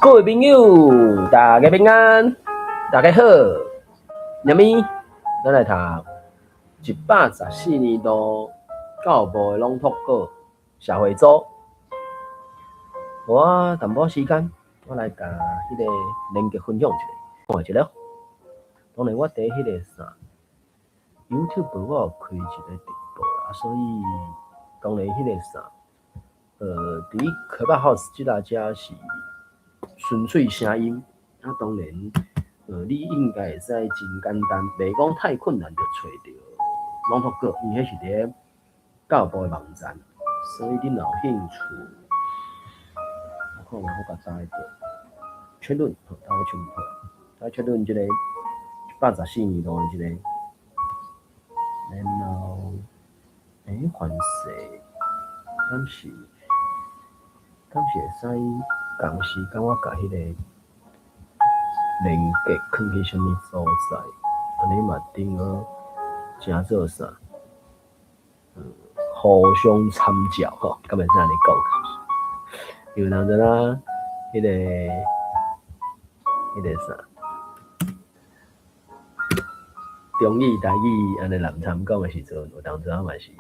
各位朋友，大家平安，大家好。今日咱来读114年度教育部的朗读稿社会组。我淡薄时间，我来甲迄个连结分享一下，看一下。当然，我伫迄个YouTube 我有开一个直播啦，所以当然迄个伫 Clubhouse 即大家是纯粹声音，当然，你应该会使真简单，袂讲太困难就找到朗读稿，因为迄是伫教育部的网站，所以恁若有兴趣，我看有甲大家确认，大家确认即个114年度的即个，然后反射，敢是会使同时间我甲迄个连结放去什么所在，安尼嘛顶好诚做啥？互相参照吼，敢会使安尼讲？有人在迄个啥？中语、台语安尼南参讲的时阵，有当阵嘛是会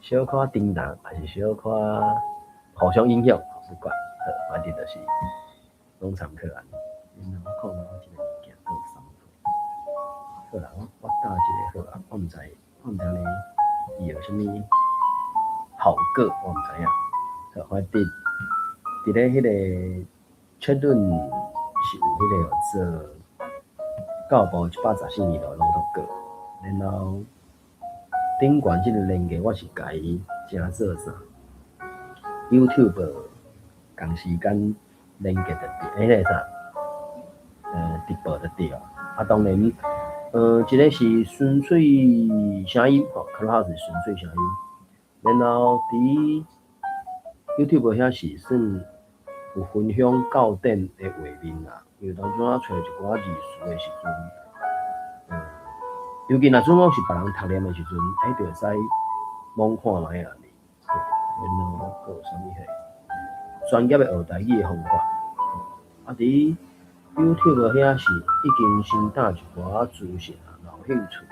小可叮当，还是小可互相影响，不管，反正就是拢参考安尼。然后我看我即个物件够3岁，好啦，我打一个好啊，我毋知呢伊有啥物效果，我毋知影。好，我伫咧迄个确认是有迄个做教育部114年度朗读稿，然后顶悬即个连结我是甲伊正做啥 YouTube 同时间连结就对，迄个啥直播就对啊。当然，一个是纯粹声音，Clubhouse 是纯粹声音，然后伫 YouTube 遐是算有分享教典的画面啦，因为当初我找一寡字词的时阵，尤其若阵我是别人读念的时阵，就会使罔看卖啊哩。然后还有啥物迄专业的学台语的方法，伫 YouTube 遐是已经先打一寡资讯啊，若有兴趣会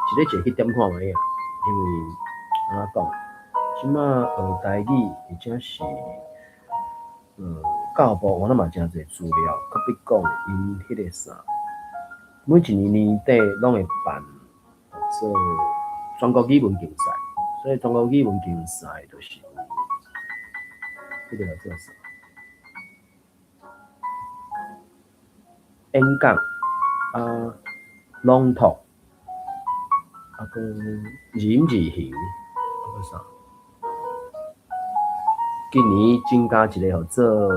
使一个去点看卖啊，因为安怎讲，即马学台语或者是教育部，我那嘛真侪资料，搁比讲因迄个啥，每一年年底拢会办做全国语文竞赛，所以全国语文竞赛就是迄个叫做啥？演讲朗读个人字形，个啥？今年增加一个做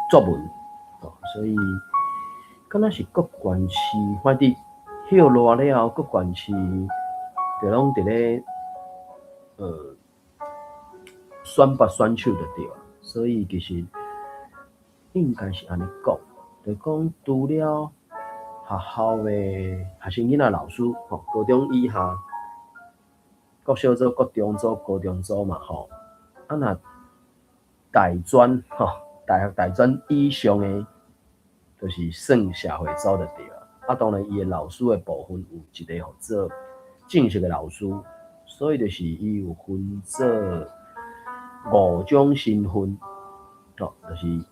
作文，所以敢若是各县市，反正歇落了后，各县市就拢伫咧选拔选手就对了。所以其实应该是安尼讲，就讲除了学校的学生囡仔老师，高中以下。国小组、国中组、高中组嘛若大专大学大专以上的，就是算社会组就对了。当然伊的老师的部分有一个做正式的老师，所以就是伊有分做5种身份，就是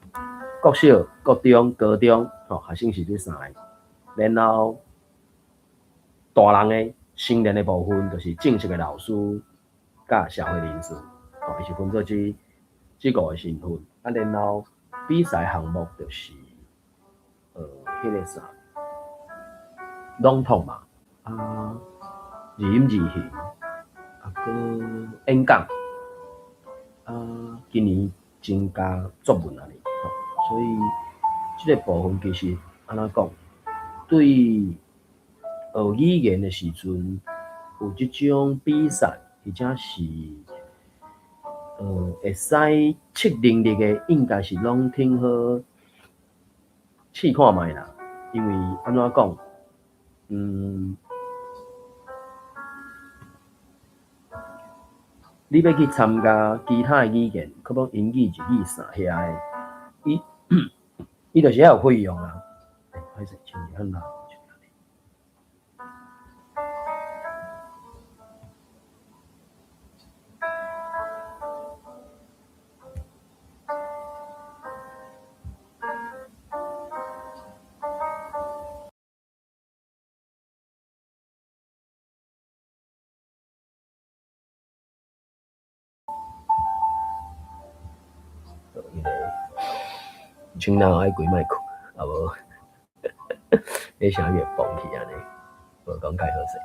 国小、国中、高中学生是这3个，然后大人的。成年的部分就是正式的老师甲社会人士，伊是分做这5个身份。然后比赛项目就是迄个啥朗读嘛，音字形，个演讲，今年增加作文啊哩，所以这个部分其实安怎讲，对。学语言的时阵，有这种比赛，或者是会使测能力的，应该是拢挺好试看卖啦。因为安怎讲，你要去参加其他的语言，可能英语、日语啥遐的，伊就是要有费用啊。还是前几很老。迄个像那爱规麦困，啊无，你声越蹦起安尼，无讲介好势。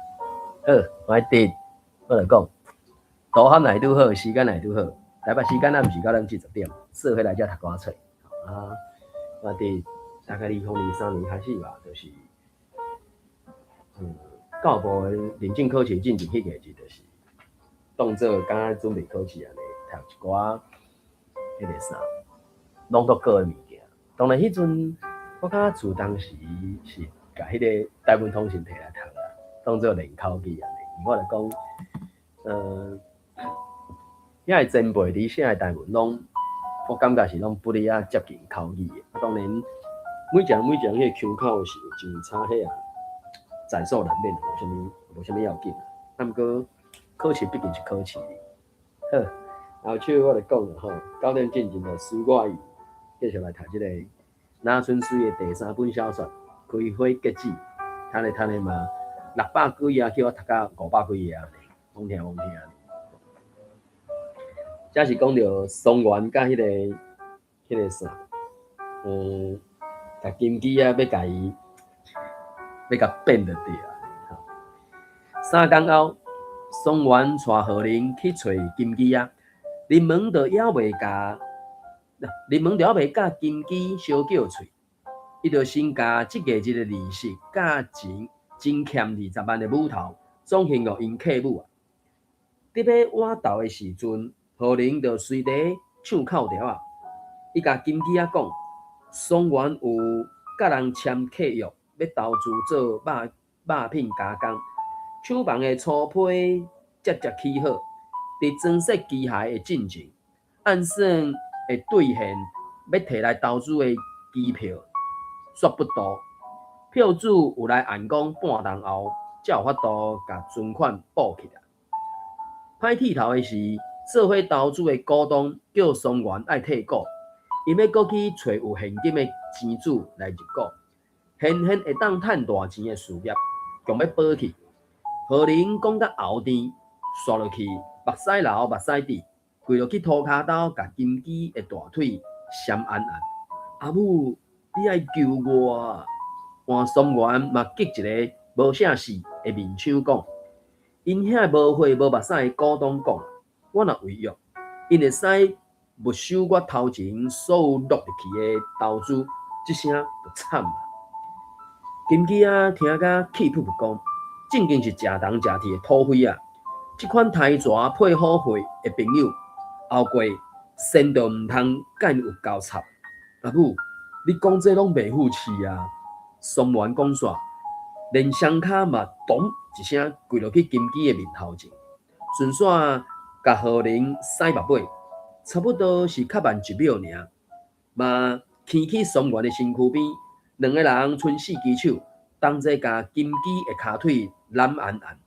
好，我dit，我来讲，大汉来拄好，时间来拄好。台北时间暗时到咱70点，说回来才读歌册。啊，我伫大概2023年开始吧，就是教部的认证考试进前迄个日，就是当做敢准备考试安尼，读一寡迄个啥朗读歌的物件。当然，迄阵我感觉厝当时是甲迄个台湾通信摕来读啦，当做练口语安尼。我来讲，遐个前辈伫写的台文拢，我感觉是拢不离啊接近口语的。当然，每一项迄个腔口是有真差迄啊，在所难免，无啥物要紧。啊，毋过考试毕竟是考试。好，后手我来讲啦吼，9点进行的书外语，继续来读即个那春水的第3本小说《开花结子》，摊的嘛，600几页叫我读到500几页安尼，罔听。这是讲到松原甲迄个啥，甲金鸡啊，要甲变就对啊。3天后，松原带何玲去找金鸡啊，林门就还袂甲金鸡相叫喙，伊就先甲即个一个利息甲钱真欠20万的母头，总行互因客母啊。伫要挖豆的时阵，何玲就随地唱口条啊。伊甲金鸡啊讲，松原有甲人签契约，要投资做肉品加工，厂房的粗坯节起好，伫装设机械的进前，按算会兑现要摕来投资的机票，却不多。票主有来按讲半年后，才有法度甲存款补起来。歹剃头的是，做伙投资的股东叫松原爱退股，因要搁去找有现金的钱主来入股，现会当趁大钱的事业，强要保去。何玲讲甲后天，刷落去目屎流目屎滴，跪落去涂骹斗，甲金鸡的大腿闪按按。阿母，你爱救我！换松原嘛激一个无啥事的面相讲。因遐无血无目屎的股东讲，我若违约，因会使没收我头前所有落入去的投资，这声就惨啊！金鸡啊，听甲气噗噗讲，正经是食东食铁的土匪啊！这款刣蛇配好血的朋友，后过先就唔通甲因有交叉。阿母，你讲这拢袂负气啊！松原讲煞，连双骹嘛咚一声跪落去金鸡的面头前，顺续甲何玲洗目尾，差不多是较慢1秒尔，嘛牵起松原的身躯边，两个人伸4只手，同齐甲金鸡的骹腿揽按按，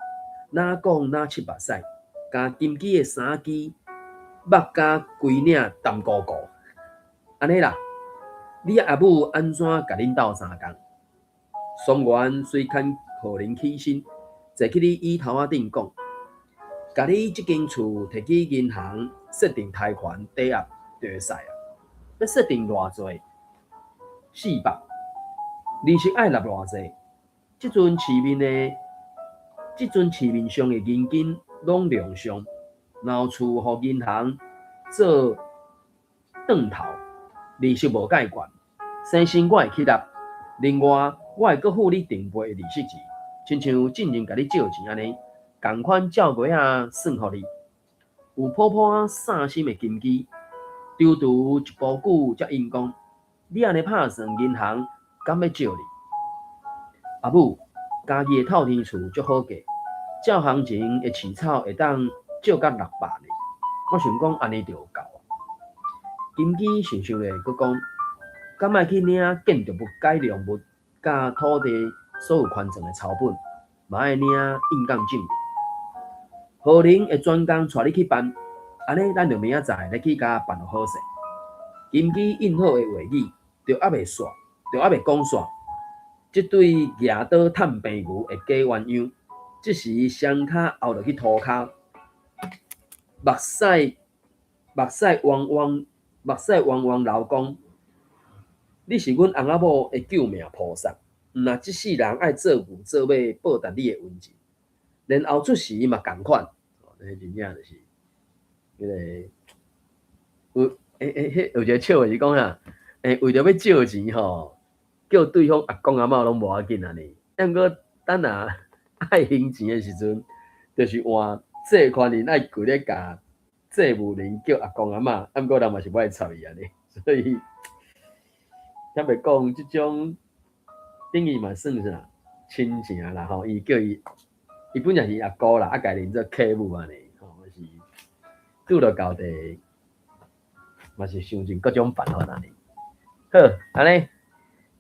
哪讲哪七目屎，甲金鸡的3支目甲规领淡糊糊，安尼啦。你阿母安怎甲恁斗相共？松原随牵何玲起身，坐去你椅头仔顶讲，甲你即间厝摕去银行设定贷款抵押就会使啊。要设定偌济？400，利息爱纳偌济？即阵市面上的现金拢量上，然后厝互银行做断头，利息无介悬，生生我会去纳。另外，我会搁付你定倍的利息钱，亲像进前甲你借钱安尼，同款照月仔算互你。有泡泡散心的金鸡，丢一步久才应讲，你安尼拍算，银行敢要借你？阿母，家己的透天厝足好价，照行情的市草会当借到600呢。我想讲安尼就有够啊。金基想想咧，佮讲，敢莫去领建筑物改良物甲土地所有权证的抄本，嘛爱领印鉴证明。何能会专工带你去办？安尼咱就明仔载来去甲办好势。金基印好的话语，就还袂煞，就还袂讲煞。即对举刀探病牛的假鸳鸯，即时双骹后落去涂骹，目屎汪汪流讲，你是阮翁仔某的救命菩萨，若即世人爱做牛做马报答你的恩情，然后出时嘛共款，迄真正就是迄个有一个笑话是讲啊，为着要借钱吼，叫对方阿公阿嬷拢无要紧安尼，但过等啊爱还钱的时阵，就是换借款人爱跪咧甲债务人叫阿公阿嬷，啊，毋过人嘛是不爱插伊安尼，所以咱袂讲即种等于嘛算啥亲情啦吼，伊叫伊本来是阿姑啦，啊，家己做客母安尼，吼，是拄到交地，嘛是想尽各种办法安尼。好，安尼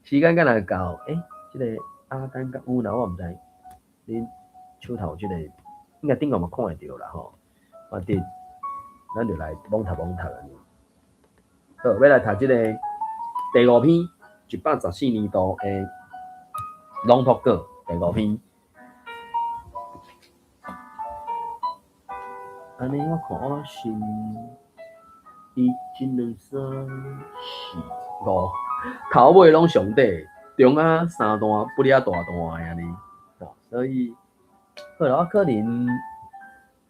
时间敢若到，即个阿丹甲乌娜，我毋知恁手头即个应该顶下嘛看会着啦吼，啊对。咱就来罔读安尼。好，要来读即个第5篇114年度的朗读稿第5篇。安尼我看我先1、2、3、4、5，头尾拢上底，中啊3段不哩大段的安尼，所以好啦，我可能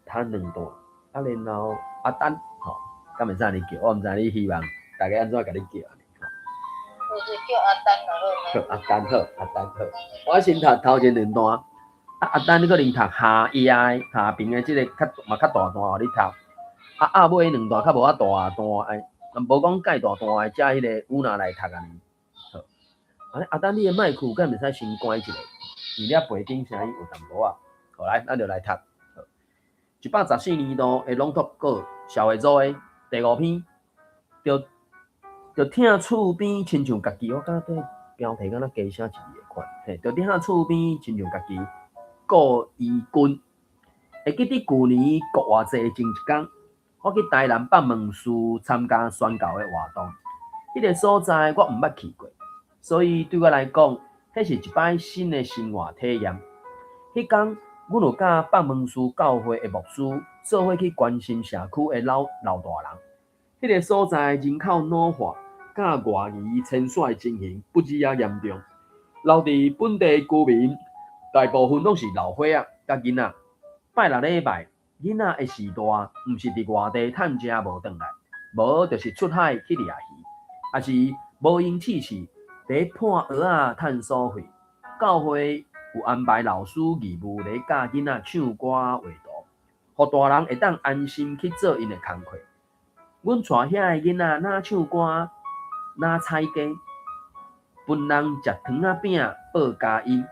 弹2段，啊然后阿丹吼，敢会使安尼叫？我毋知你希望大家安怎甲你叫安尼吼？就是叫阿丹就好。好，阿丹好。我先读头前2段，阿丹你可能读下伊的下边的即个较大段，互你读。尾2段较无大段，无讲介大段的，才迄个有哪来读安尼。好，阿丹你的麦克敢会使先关一下，伊咧背景声音有淡薄仔。好来，咱就来读。114年度的朗读稿，社会组的第5篇，就听厝边亲像家己，我感觉这标题敢若加写一字的款，就听厝边亲像家己，顾伊君。会记得旧年国外节前一天，我去台南北门寺参加宣教的活动，迄个所在我毋捌去过，所以对我来讲，迄是一摆新的生活体验。迄天，阮有甲北门寺教会的牧师做伙去关心社区的老大人。迄个所在人口老化，甲外移迁徙的情形不止也严重。留伫本地居民，大部分拢是老伙仔甲囡仔。拜6礼拜，囡仔的时代毋是伫外地趁食无转来，无就是出海去掠鱼，也是无闲试试伫破蚵仔趁所费。教会有安排老师义务咧教囡仔唱歌画图，互大人会当安心去做因的工课。阮带遐个囡仔哪唱歌，哪采鸡，分人食糖仔饼报佳音，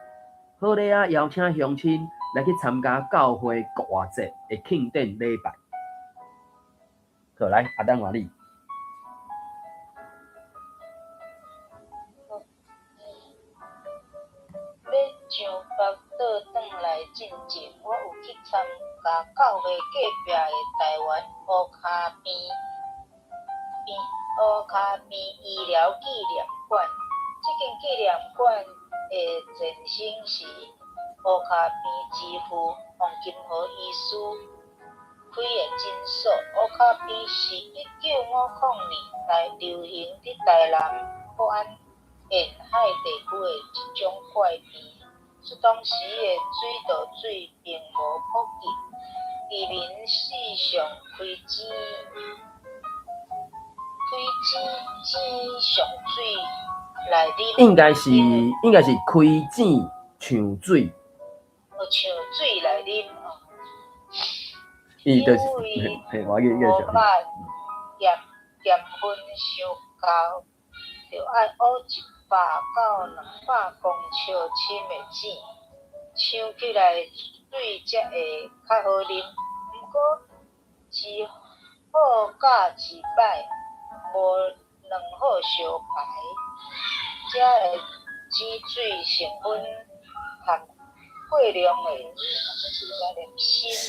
好咧啊！邀请乡亲来去参加教会国外节的庆典礼拜。好，来阿丹话你。上北岛转来进前，我有去参加教会隔壁的台湾乌卡边医疗纪念馆。这间纪念馆的前身是乌卡边之父黄金河医师开的诊所。乌卡边是1950年代流行伫台南福安沿海地区的一种怪病。当时的水道水并无普及，渔民时常开上水来啉。应该是开井抢水。抢水来啉哦。伊就是，我把盐分烧高，就爱学100到200公尺深的井，抢起来水才会较好啉。不过好甲一歹，无两好相排，才会止水成分含过量的锌。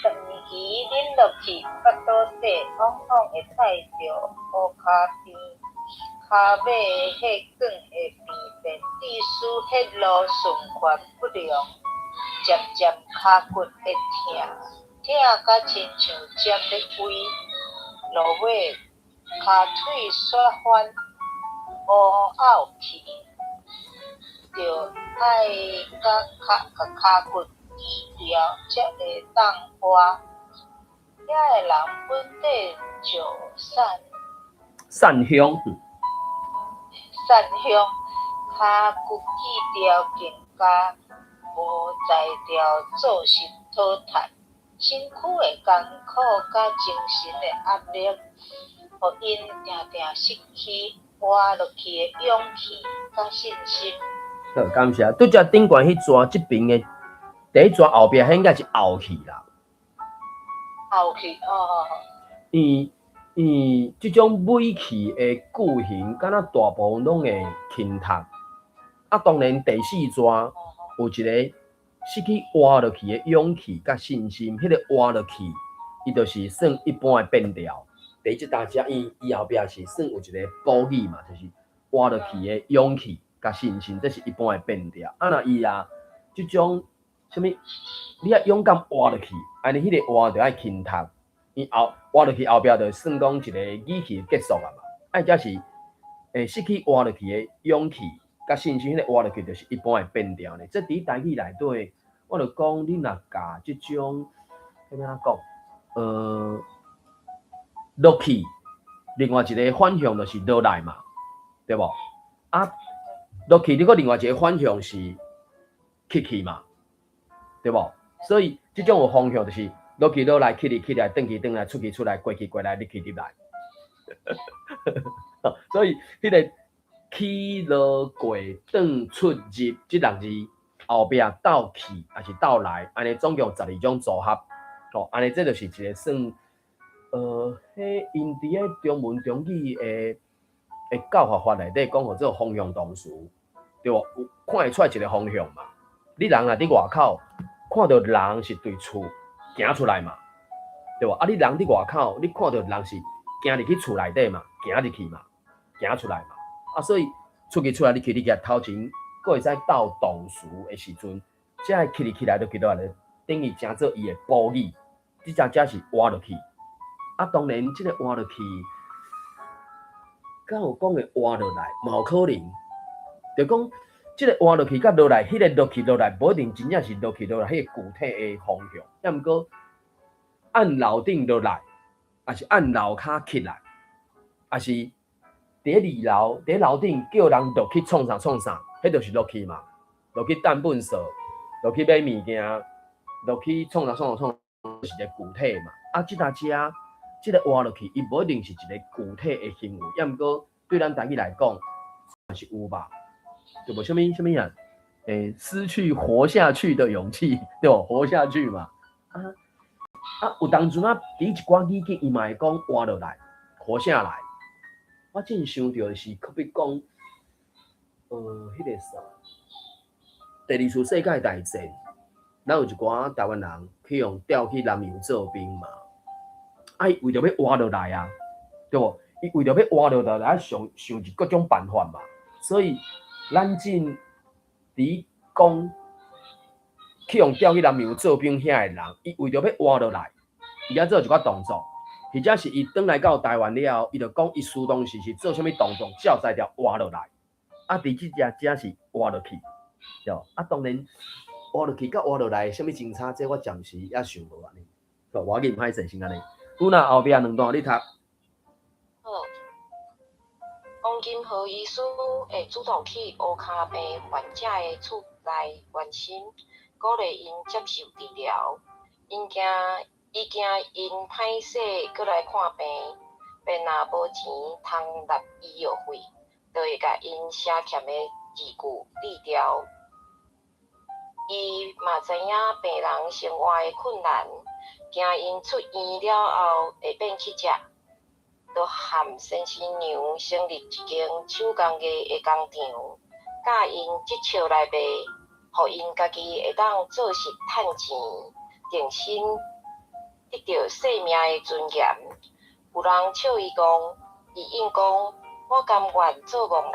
长期啉落去，腹肚底往往会带着乌骹边、骹尾的血管会变变，致使血路循环不良，渐渐骹骨会痛，痛甲亲像尖咧胃，落尾骹腿雪翻、乌拗去，着爱甲骹骨治疗，才会当活。遐个人本底就善香，骹骨治疗更加无才调做事讨趁，身躯的艰苦甲精神的压力，互因定定失去活落去的勇气甲信心。好，感谢。拄则顶悬迄抓即边的第一抓后壁，迄应该是后去啦。后去，因即种尾气的句型，敢若大部分拢会轻读。啊，当然第四抓有一个失去活落去的勇气甲信心，迄个活落去，伊就是算一般的变调。第一大只伊后壁是算有一个补语嘛，就是活落去的勇气甲信心，这是一般的变调。啊，若伊即种什物，你啊勇敢活落去，安尼迄个活就爱轻读。伊活落去后壁就算讲一个语气结束啊嘛。啊，则是失去活落去的勇气甲信心，迄个活落去就是一般的变调呢。这伫台语内底，我就讲你若教即种，要安怎讲？落去，另外一个反向就是落来嘛，对无？啊，落去你个另外一个反向是起去嘛，对无？所以即种有方向就是。落去落来，起来起来，转去转来，出去出来，过去过来，入去入来。所以迄个起落过转出入即6字后壁倒去还是倒来，安尼总共12种组合。安尼这就是一个算迄因伫个中文中语的教学法内底讲，互做方向动词，对无？有看会出来一个方向嘛？你人若伫外口看到人是对厝。行出来嘛，对无？啊，你人伫外口，你看到人是行入去厝内底嘛，行入去嘛，行出来嘛。啊，所以出去出来，你去头前，佫会使倒动词的时阵，即个起来落来，等于成做伊的补语。即只是活落去。啊，当然，即个活落去，敢有讲的活落来，嘛有可能，就讲即个活落去甲落来，迄个落去落来，无一定真正是落去落来迄个具体的方向。要毋过按楼顶落来，还是按楼骹起来，还是伫楼顶叫人落去创啥，迄就是落去嘛。落去等粪扫，落去买物件，落去创啥，就是一个具体嘛。啊，即个活落去，伊无一定是一个具体的行为。要毋过对咱台语来讲，是有吧？对无？什么啊？失去活下去的勇气，对无？活下去嘛。有当阵伫一寡语境，伊嘛会讲活落来，活下来。我真想到是，可比讲，迄个啥，第二次世界大战，咱有一寡台湾人去用调去南洋做兵嘛。伊为着要活落来啊，对无？伊为着要活落来，想尽各种办法嘛。所以咱真伫讲去用调去南洋做兵遐个人，伊为着要活落来，伊要做一寡动作，或者是伊转来到台湾了后，伊就讲伊私当时是做啥物动作，照在条活落来。啊，伫即只是活落去，对。啊，当然活落去甲活落来，啥物真差？这我暂时也想无安尼。我紧歹势先安尼。有哪后壁2段你读？好。黄金河医师会主动去乌骹病患者的厝内关心，鼓励因接受治疗。伊惊因歹势过来看病，便若无钱通纳医药费，就会甲因写欠的字句理掉。伊嘛知影病人生活的困难，惊因出院了后会变去食，就和先生娘成立一间手工艺的工厂，教因即笑来卖，互因家己会当做事趁钱，定身得到生命的尊严。有人笑伊讲，伊应讲，我甘愿做憨人，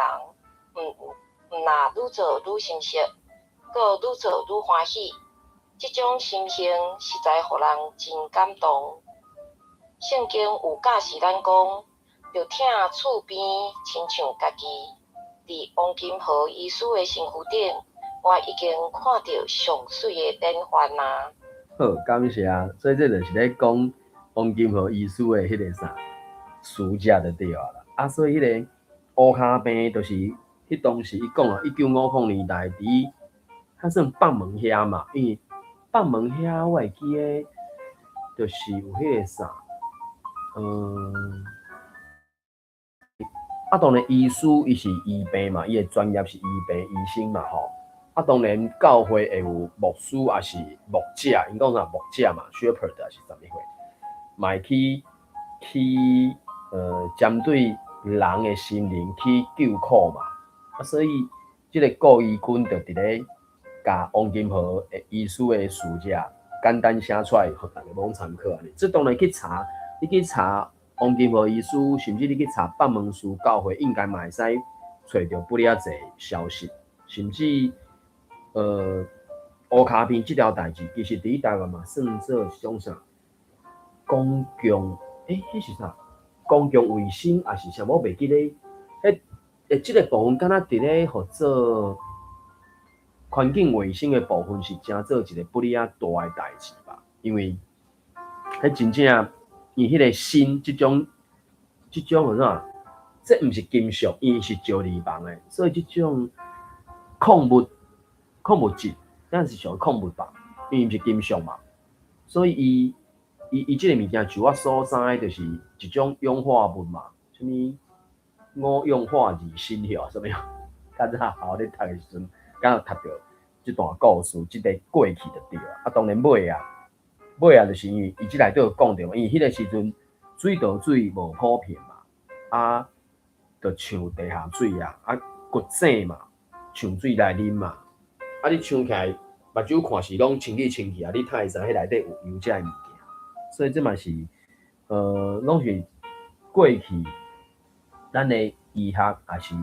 毋若愈做愈心息，搁愈做愈欢喜。即种心情实在互人真感动。圣经有教示咱讲，着挺厝边亲像家己。伫王金河医师的身躯顶，我已经看到上水的典范啊！好，感谢。所以这就是咧讲王金河医师的迄个啥书籍就对了啦。所以迄个乌骹病就是迄当时伊讲啊，1950年代伫较算放门遐嘛，因为放门遐我会记诶，就是有迄个啥，当然医师伊是医病嘛，伊的专业是医病医生嘛吼。当然教会会有牧师也是牧者，因讲啥牧者嘛 ，shepherd 也是啥物货，嘛会去针对人的心灵去救苦嘛。所以即个顾医君就伫咧甲王金河的医师的书籍简单写出来，互大家拢参考安尼。这当然去查，你去查王金河医师，甚至你去查放门寺教会，应该嘛会使找到不了侪消息，甚至乌骹病即条代志，其实伫台湾嘛算做一种啥公共，迄是啥公共卫生，还是啥？我袂记咧。即个部分，敢若伫咧互做环境卫生的部分，是真做一个不哩啊大的代志吧？因为迄真正伊迄个锌即种何怎？这毋是金属，伊是石泥棒的，所以即种矿物质，咱是属矿物吧？因为毋是金属嘛，所以伊即个物件，就我所知，就是一种氧化物嘛，什物五氧化二砷晓什么样？较早校咧读的时阵，敢有读到即段故事，即个过去就对啊。当然尾啊，就是因为伊即内底有讲到，因为迄个时阵水道水无普遍嘛，就抢地下水啊，掘井嘛，抢水来啉嘛。你抢起来，目睭看是拢清去，你才会知迄内底有油遮物件。所以这嘛是，拢是过去咱的医学也是，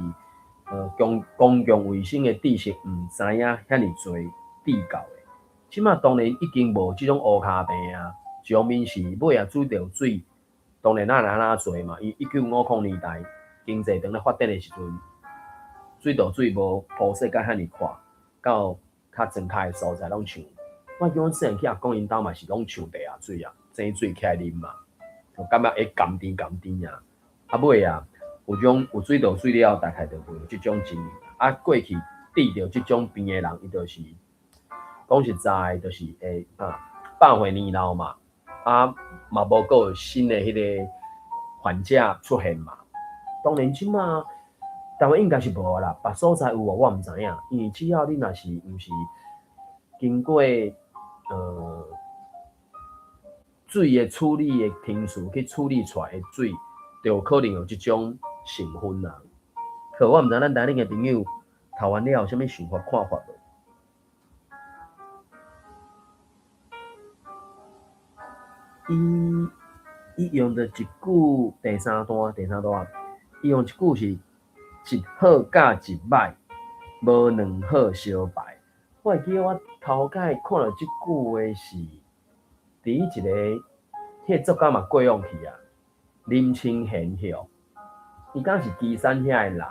公共卫生的知识毋知影遐尼侪地道的。即马当然已经无即种乌骹病啊，上面是尾啊水道水，当然咱安做嘛。伊1950年代经济当咧发展的时阵，水道水无铺设甲遐尼宽，到较庄脚的所在拢抢。我叫阮细汉去阿公因兜嘛是拢抢地下水啊，井水起来啉嘛，就感觉会甘甜啊。尾啊。有水道水了，大概就会有即种经验。过去遇到即种病的人，伊就是讲实在，就是会百岁年老嘛，嘛无个有新的迄个患者出现嘛。当然即马台湾应该是无啦，别所在有无我毋知影，因为只要你若是毋是经过水的处理的程序去处理出来的水，就可能有即种成分啦。可我毋知咱台顶的朋友读完了有啥物想法看法无？伊用的一句第三段，伊用一句是一好甲一歹，无两好相歹。我会记得我头解看到即句话是伫一个迄个作家嘛过往去啊，林清贤晓。伊敢是基山遐的人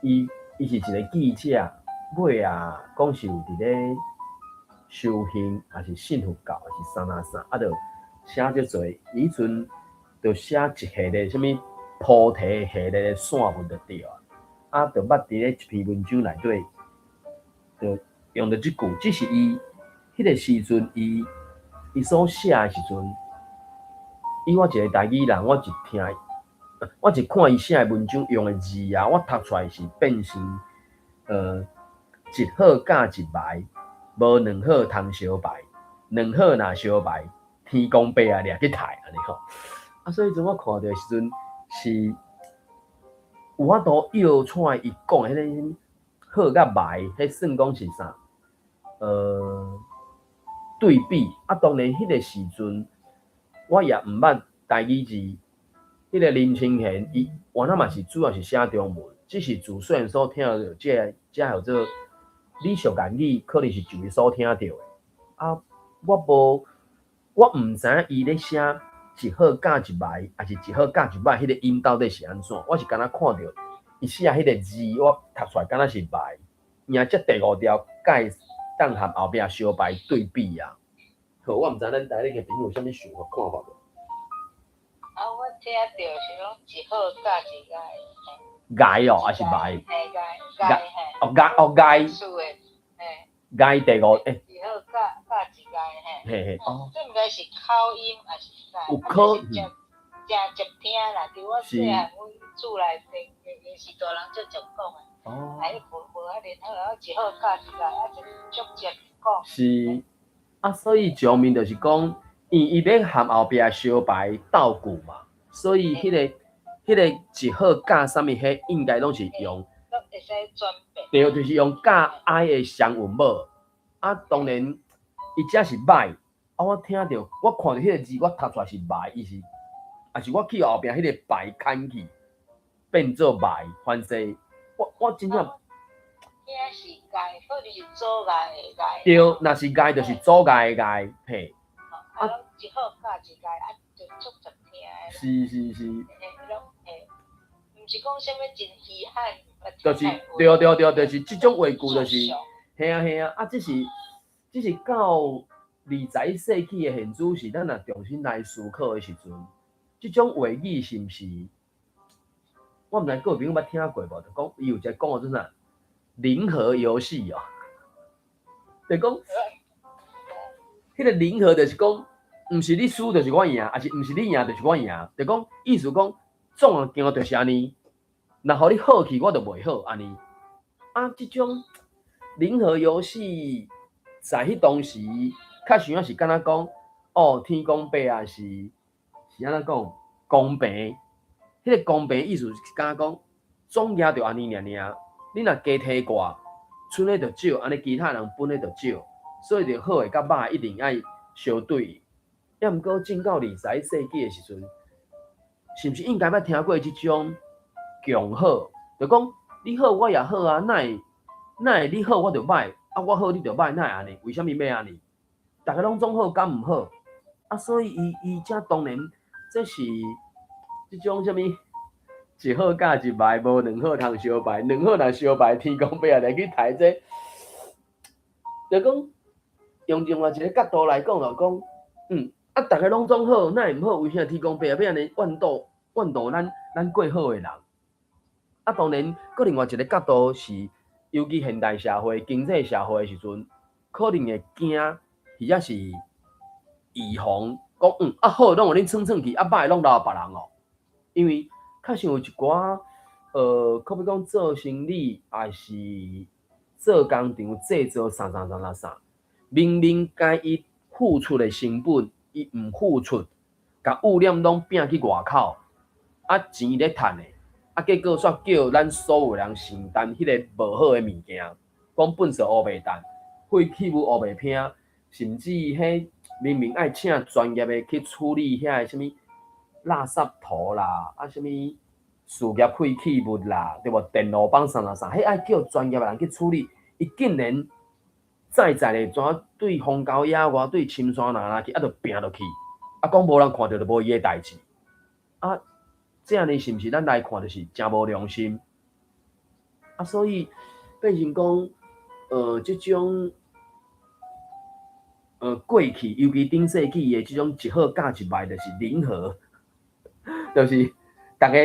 伊是一个记者，尾啊讲是有伫咧修行，还是信佛教，还是啥，就写足侪。伊迄阵就写一系列什物菩提系列的散文就对啊，就捌伫咧一篇文章内底，就用到即句，只是伊迄个时阵伊所写的时阵，以我一个台语人，我一看伊写的文章用的字啊，我读出来是变成一好甲一歹，无两好通相歹。两好若相歹，天公伯啊掠去刣安尼吼。啊，所以阵我看到的时阵是有法度摇出来伊讲的迄个好甲歹，迄算讲是啥？对比啊，当然迄个时阵我也毋捌台语字，迄个林清贤伊原来嘛是主要是写中文，只是自细汉所听到这叫做李淑言语，可能是就伊所听到的。啊，我毋知影伊咧写一好甲一歹，还是一好甲一歹，迄个音到底是安怎？我是敢若看到伊写迄个字，我读出来敢若是歹，而这第五条解当和后壁相歹对比啊。好，我毋知咱台里个朋友有啥物想法看法无？啊，我听到是讲一好甲一歹，歹哦，还是歹？嘿，歹嘿。哦歹，是诶，嘿。歹第五一好甲一歹嘿。嘿嘿哦。这毋知是口音还是啥？有可真直听啦，伫我细汉阮厝内底，因是大人足常讲诶。哦。啊，伊无啊然后啊一好甲一歹，啊就足直讲。是啊，所以上面就是讲，伊咧含后壁相歹斗句嘛，所以迄个一好甲啥物，迄应该拢是用。都会使转变。对，就是用甲爱的双韵母。啊，当然，伊遮是歹。啊，我听到，我看到迄个字，我读出来是歹，意思，也是我去后壁迄个歹砍去，变做歹，反正我真正。听是解，可能是阻碍的解。对，若是解，就是阻碍的解，嘿。啊，一好甲一解，啊，就足直听的。是。嘿，毋是讲啥物真稀罕。就是对，就是即种话句，就是嘿啊，啊，这是到20世纪的现主是咱若重新来思考的时阵，即种话语是毋是？我毋知各位朋友捌听过无？就讲伊有一个讲做啥零和游戏哦，就讲迄个零和就是讲，毋是你输就是我赢，还是毋是你赢就是我赢，就讲意思讲总行就是安尼。若互你好去，我就袂好安尼。啊，即种零和游戏在迄当时，较像啊是敢若讲，哦，天公伯啊是安怎讲公平？迄个公平意思是敢若讲总赢就安尼尔。你若加体挂，剩的就少，安尼其他人分的就少，所以就好的甲歹一定爱相对。也毋过进到20世纪的时阵，是毋是应该捌听过即种？强好，就讲你好我也好啊，哪会你好我就歹，啊我好你就歹，哪会安尼？为什么要安尼？大家拢总好，敢毋好？啊，所以伊遮当然这是即种啥物一好甲一歹，无两好通相歹，两好若相歹，天公伯也来去刣这。就讲用另外一个角度来讲，就讲啊，大家拢总好，哪会毋好？为啥天公伯也要安尼怨妒咱过好的人？啊，当然，搁另外一个角度是，尤其现代社会、经济社会的时阵，可能会惊，或者是预防讲啊好，拢互恁蹭去，啊歹拢留别人哦。因为确实有一寡可比讲做生意，还是做工厂制造啥，明明该伊付出的成本，伊毋付出，甲污染拢摒去外口，啊钱咧趁的。啊，结果煞叫咱所有人承担迄个无好的物件，讲粪扫乌袂淡，废弃物乌袂拼，甚至迄明明爱请专业的去处理遐个什物垃圾土啦，啊什物事业废弃物啦，对无？电路板啥，迄爱叫专业的人去处理，伊竟然在咧怎对荒郊野外、对深山哪去，啊，就拼落去，啊，讲无人看到就无伊个代志，啊。这样呢，是毋是咱来看就是真无良心啊？所以变成讲，这种过去，尤其顶世纪的这种一好甲一歹，就是零和，就是大家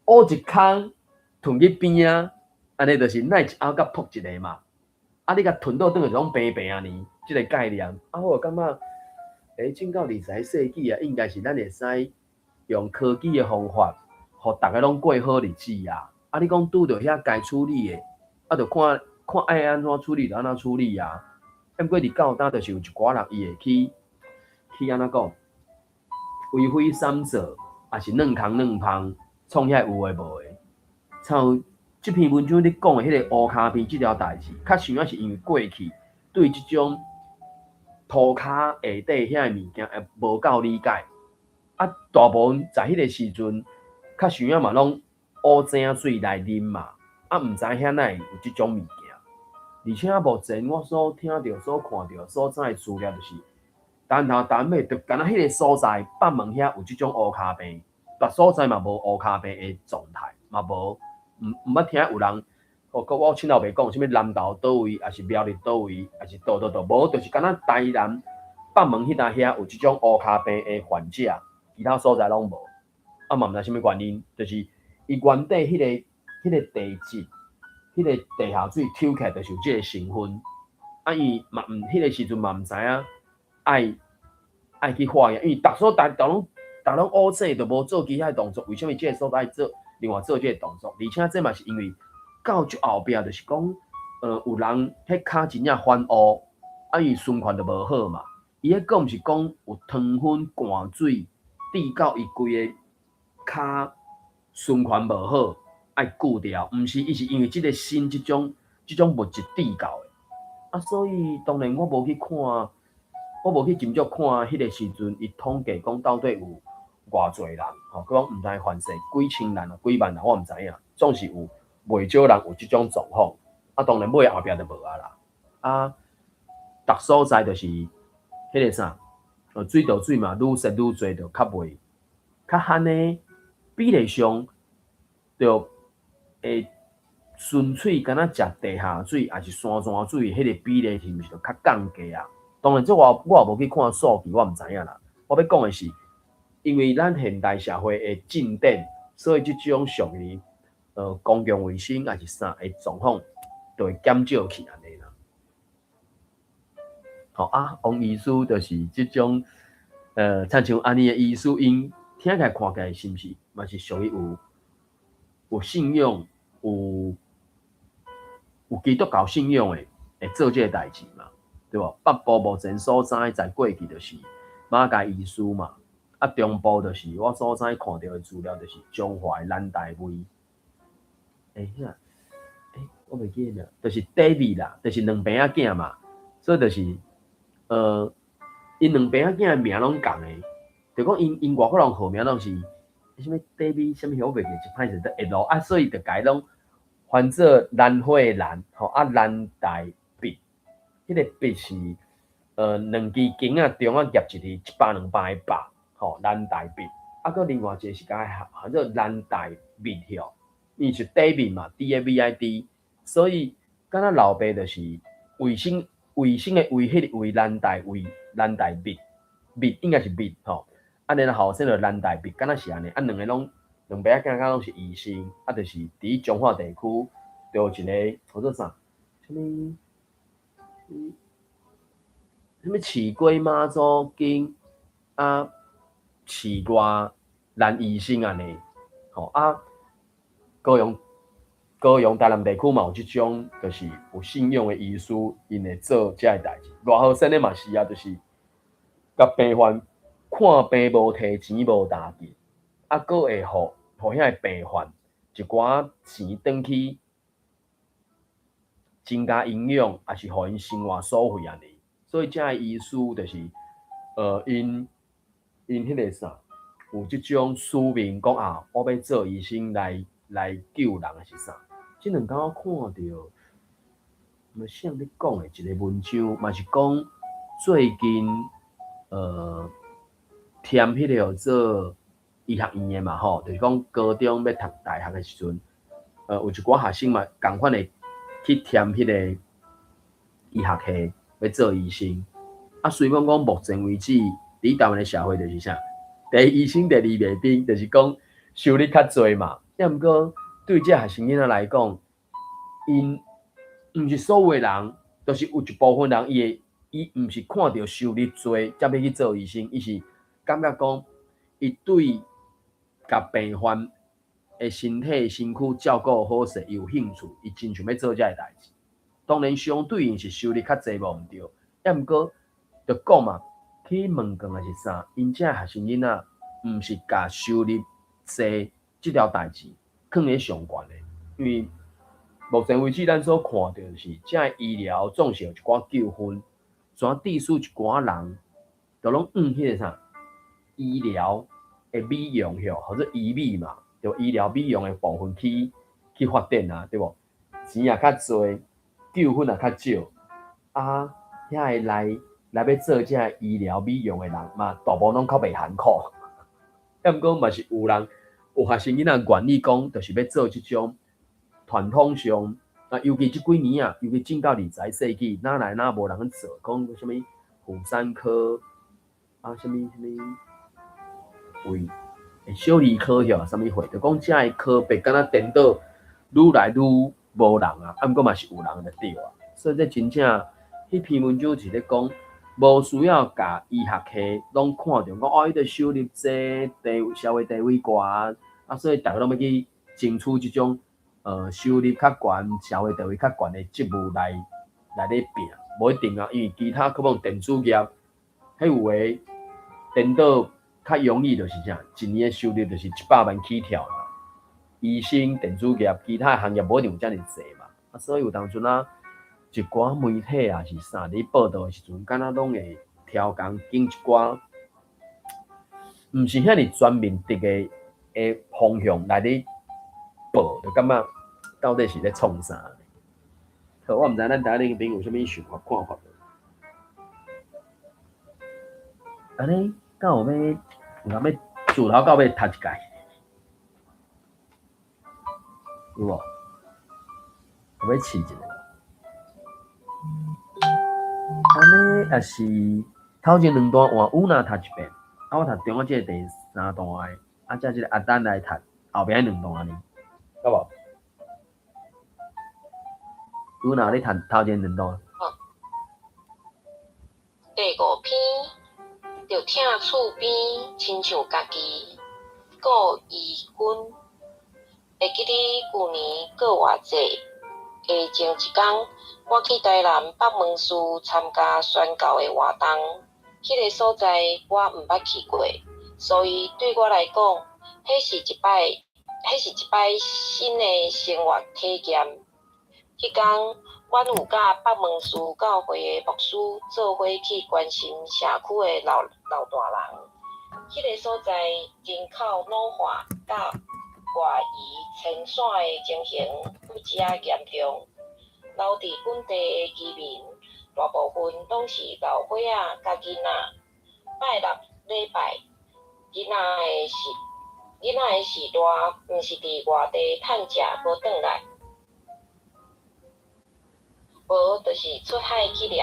挖一坑吞去边啊，安尼就是奈一凹甲扑一个嘛。啊，你甲吞倒转去就拢平平安尼，这个概念啊，我感觉，进到20世纪啊，应该是咱会使。用科技的方法，互大家拢过好日子啊！啊，你讲拄着遐该处理的，啊，就看爱安怎处理就安怎处理啊！毋过伫到呾就是有一寡人伊会去安怎讲，为非三者，也是软空软芳，创遐有诶无诶。像即篇文章你讲诶迄个乌骹边即条代志，较想要是因为过去对即种涂骹下底遐诶物件会无够理解，啊，大部分在迄个时阵，较想要嘛拢乌井水来啉嘛，啊，毋知遐哪会有即种物件。而且目前我所听到、所看到、所知诶资料，就是单头单尾，就敢若迄个所在北门遐有即种乌骹病，别所在嘛无乌骹病诶状态，嘛无，毋捌听有人，我亲老爸讲，啥物南投倒位，还是苗栗倒位，还是倒，无，就是敢若台南北门迄搭遐有即种乌骹病诶患者，其他所在拢无。啊嘛毋知啥物原因，就是伊原底迄个地质。迄个地下水抽起来就是有即个成分，啊伊嘛迄个时阵嘛毋知影爱去化验，因为逐拢乌井都无做其他动作，为什么即个所在做另外做即个动作？而且这嘛是因为到最后壁就是讲，有人迄骹真正反乌，啊伊循环就无好嘛。伊迄讲毋是讲有糖粉灌水滴到伊规个骹循环无好。爱固掉，毋是，伊是因为即个新即种物质滴到的，啊，所以当然我无去看，我无去斟酌看迄个时阵，伊统计讲到底有偌侪人，吼，佢讲毋知犯世几千人啊，几万人，我毋知影，总是有袂少人有即种状况，啊，当然尾后壁就无啊啦，啊，逐所在就是迄个啥，水道水嘛，愈渗愈侪，就较袂较罕的比例上，就。会纯粹敢若食地下水，还是山泉水，迄个比例是毋是就较降低啊？当然，这我也无去看数据，我毋知影啦。我要讲的是，因为咱现代社会的进展，所以即种属于公共卫生还是啥的状况，就会减少去安尼啦。好啊，王医师就是即种亲像安尼的医师，因听起来看起来是毋是嘛是属于有信用？有基督教信仰的，会做这个代志嘛，对无？北部目前所知在过去就是马偕医师嘛，啊中部就是我所知看到的资料就是中华南大卫，我袂记了，就是 David 啦，就是两边仔囝嘛，所以就是因两边仔囝名拢共的，就讲因外国人号名拢是啥物 David 啥物，我袂记一歹势得会落啊，所以就改拢。翻做蓝火蓝，吼啊蓝大笔，迄个笔是两支弓啊中啊夹一支100、200的百，吼蓝大笔，啊个另外一个是甲喊做蓝大笔吼，伊是 David 嘛 ，David， 所以敢若老爸就是卫生的卫，迄个卫蓝大笔，笔应该是笔吼，啊然后后生就蓝大笔，敢若是安尼，啊两个拢。两边仔囝拢是医生，啊，就是伫中华地区，就有一个叫做啥，什物市龟妈祖经啊，市外男医生安尼，吼啊，高雄台南地区嘛有即种，就是有信用的医师，因会做遮个代志。偌好生的嘛是啊，就是甲病患看病无摕钱无大钱。啊，佫会互遐个病患一寡钱转去增加营养，也是互因生活所费安尼。所以遮个医师就是因迄个啥，有即种使命讲啊，我要做医生来救人还是啥？即两天我看到，啥你讲的一个文章，嘛是讲最近填迄个叫做。医学院的嘛吼，就是讲高中要读大学的时阵，有一寡学生嘛，共款的去填迄个医学系要做医生。啊，虽然讲目前为止，伫台湾的社会就是啥，第一医生、第二卫兵，就是讲收入较侪嘛。也毋过对这学生囡仔来讲，因毋是所有的人，都是有一部分人伊毋是看到收入侪才要去做医生，伊是感觉讲伊对。甲病患的身体、身躯照顾好势，有兴趣，伊真想要做遮个代志。当然，相对应是收入较济无毋对，抑毋过就讲嘛，去问讲也是啥，因遮学生囡仔毋是甲收入济即条代志放咧上悬的，因为目前为止咱所看到是，遮医疗总是有一寡纠纷，全地区一寡人都拢迄个啥医疗的美容吼，或者医美嘛，就医疗美容的部分去发展啊，对无？钱也较侪，纠纷也较少，啊，遐个来要做遮医疗美容的人嘛，大部分拢较袂含苦。抑毋过嘛是有人有学生囡仔愿意讲，就是要做即种传统上，啊，尤其即几年啊，尤其进到20世纪，哪来哪无人去做，讲什物妇产科啊，什物为小儿科吼，什物会，就讲遮个科别敢若颠倒愈来愈无人啊，啊，毋过嘛是有人就对啊，所以这真正迄篇文章是咧讲。无需要甲医学系拢看着讲哦，伊个收入济，社会地位高啊，所以大家拢要去争取即种收入较悬、社会地位较悬的职务来咧拼，无一定啊，因为其他可能电子业，迄有诶颠倒较容易就是啥，一年的收入就是100万起跳嘛。医生、电子业、其他行业无一定有遮尔济嘛，所以有当阵啊。一寡媒体啊是啥？咧报道的时阵，敢若拢会挑工拣一寡，毋是遐尔全面的方向来咧报，就感觉到底是咧创啥？好，我毋知咱大家咧边有啥物想法看法？安尼，敢有要自头到尾读一届，有无？有要试一下？安尼也是头前2段换有哪读一遍，啊我读中间即个第3段的，啊再即个阿丹来读后边2段呢，有无？有哪咧读头前2段？第5篇，着听厝边亲像家己，顾义军。会记得旧年过偌济，下前一天。我去台南北门寺参加宣教的活动，迄个所在我毋捌去过，所以对我来讲，迄是一摆新的生活体验。迄天，阮有甲北门寺教会的牧师做伙去关心社区的老大人。迄个所在人口老化甲外移迁徙的情形愈加严重。留伫本地的居民，大部分拢是老伙仔甲囡仔。拜六礼拜，囡仔的时代，毋是伫外地趁食无转来，无就是出海去掠鱼，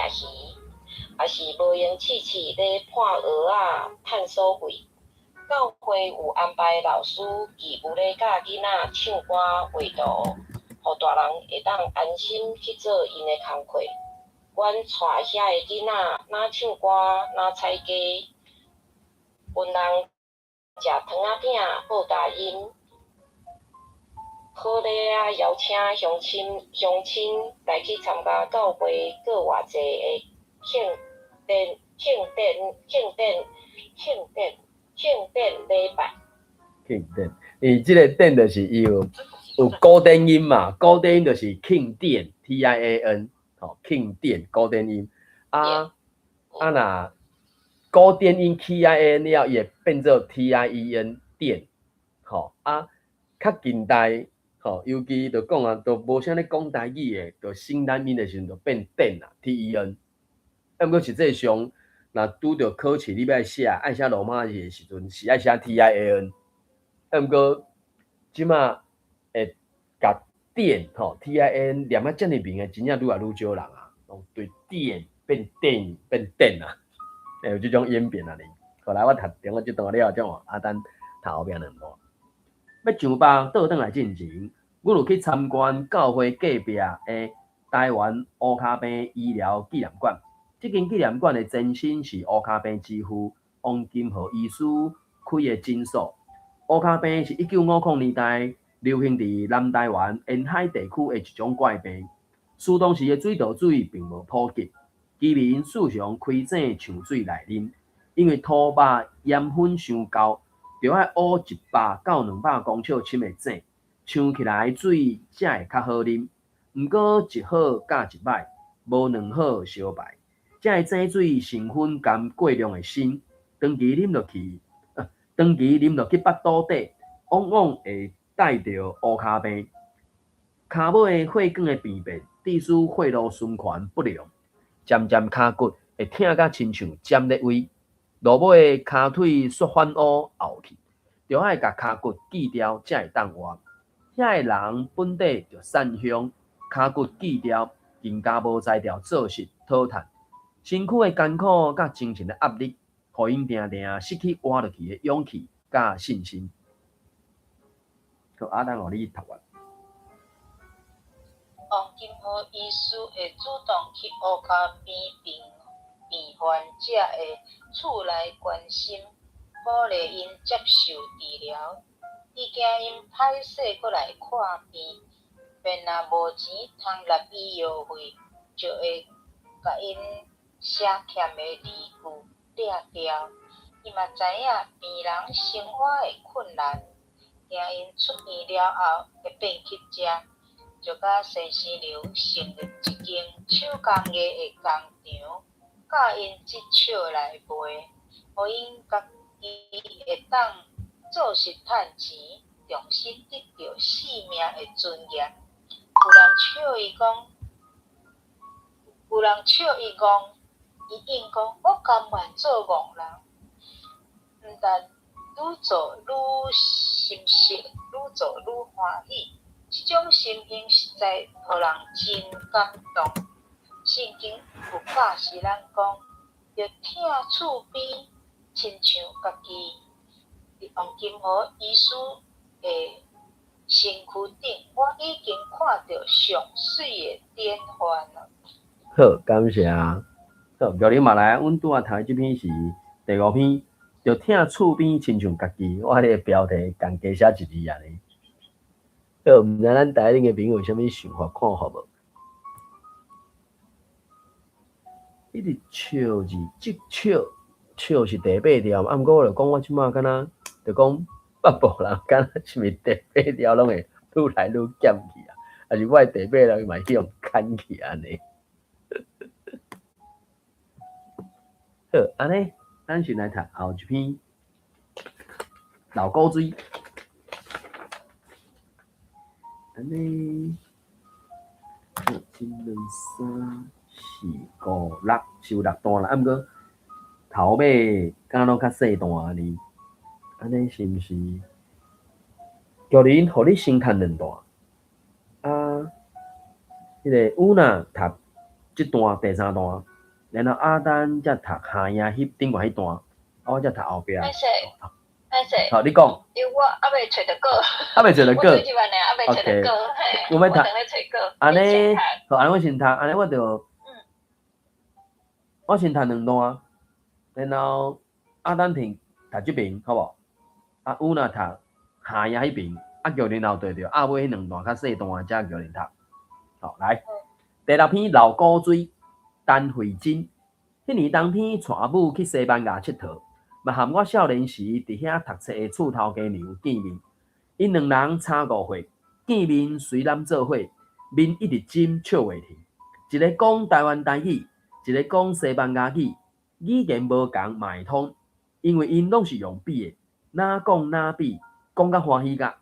也是无闲试试咧破蚵仔趁所费。教会有安排老师义务咧教囡仔唱歌画图。互大人会当安心去做因的工课。阮带遐个囡仔哪唱歌哪采鸡，阮人食糖仔饼报答因。好咧啊！邀请乡亲来去参加教会过偌济的庆典礼拜。庆典，伊即个典就是伊有古典音嘛，古典音就是庆典 ，TIAN， 吼，庆典古典音啊，若古典音 TIAN 了，伊会变做 TIEN 典，吼啊，较近代，吼，尤其就讲啊，都无啥咧讲台语诶，就新单音诶时阵就变典啦 ，TEN。啊，毋过实际上，若拄着考试你要写爱写罗马字诶时阵，是爱写 TIAN。啊，毋过即马会甲典吼 TIN 念啊遮尔明诶，真正愈来愈少人啊，对典变典变典啊，会有即种演变啊哩。后来我读中国即段了，再换阿丹读后壁2段。要上班倒转来进前，阮有去参观教会隔壁诶台湾乌骹病医疗纪念馆。即间纪念馆诶前身是乌骹病之父王金和医师开诶诊所。乌骹病是1950年代流行伫南台湾沿海地区的一种怪病，当时的水道水并无普及，居民时常开井抢水来啉，因为土肉盐分伤高，就要挖100到200公尺深的井，抢起来水才会较好啉。毋过一好甲一歹，无两好相歹。这个井水成分含过量的锌，长期啉落去腹肚底，往往会带着乌骹病、骹尾血管的病变，致使血路循环不良，渐渐骹骨会疼甲亲像尖咧位，落尾骹腿缩反乌拗去，就要甲骹骨锯掉才会当活。遐个人本底就散香，骹骨锯掉，更加无才调做事讨趁，身躯的艰苦甲精神的压力，互因定定失去活落去的勇气甲信心。好，等互你读完。王金河医师会主动去乌骹病患者的厝内关心，鼓励因接受治疗。伊惊因歹势过来看病，便若无钱通纳医药费，就会甲因写欠的字句掠掉。伊嘛知影病人生活的困难，惊因出院了后会变乞食。就甲先生刘成立一间手工艺的工厂，教因即手来卖，互因家己会当做事趁钱，重新得到生命的尊严。有人笑伊讲，伊应讲，我甘愿做戆人，毋但愈做愈心实，愈做愈欢喜。这种心境实在互人真感动。圣经有教示咱讲，要疼厝边，亲像家己。伫王金河医师的身躯顶，我已经看到上水的典范了。好，感谢。好，玉林嘛来，阮拄仔读即篇是第5篇，就疼厝边亲像家己。我迄个标题共加写一字安尼。好，毋知咱台顶的朋友有啥物想法看法无？迄个笑字，即笑是第8条，啊，毋过我就讲我即马敢若就讲北部人敢若是咪第8条拢会愈来愈减去啊？还是我的第8条嘛去用砍去安尼？好，安尼，咱先来读后一篇老古水。安尼，1、2、3、4、5、6，是有6段啦。啊，毋过头尾敢若较细段呢？安尼是毋是？叫恁互你先读2段，啊，迄个有呐读即段第3段，然后阿丹才读下影迄顶悬迄段，我才读后壁。歹势，好，你讲。因为我还未找到歌。还未找到歌。我最近呢，还未找到歌，嘿，我等咧找歌。安尼，好，安尼我先读，安尼我就，我先读2段，然后阿丹婷读即边，好无？啊，有若读下影迄边，啊，叫恁后对着阿尾迄2段较细段，才叫恁读。好，来，第6篇老古水，陈慧珍。迄年冬天，带母去西班牙佚佗。嘛含我少年时伫遐读册的厝头家娘见面，因2人差5岁，见面随男做伙，面一直斟笑袂停。一个讲台湾台语，一个讲西班牙语，语言无共嘛会通，因为因拢是用笔的，哪讲哪比，讲甲欢喜甲。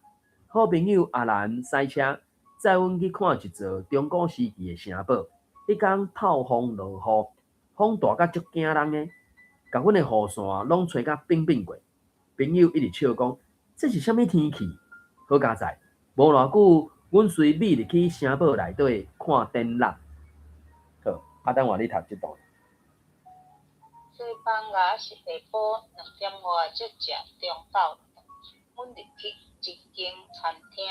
好朋友阿兰赛车，载阮去看一座中古时期的城堡。迄天透风落雨，风大甲足惊人的。甲阮的雨伞拢吹甲冰冰过，朋友一直笑讲：这是啥物天气？好佳哉！无偌久，阮随米入去城堡内底看展览。好，啊，等我你读这段。西班牙是下晡2点外才食中昼，阮入去一间餐厅，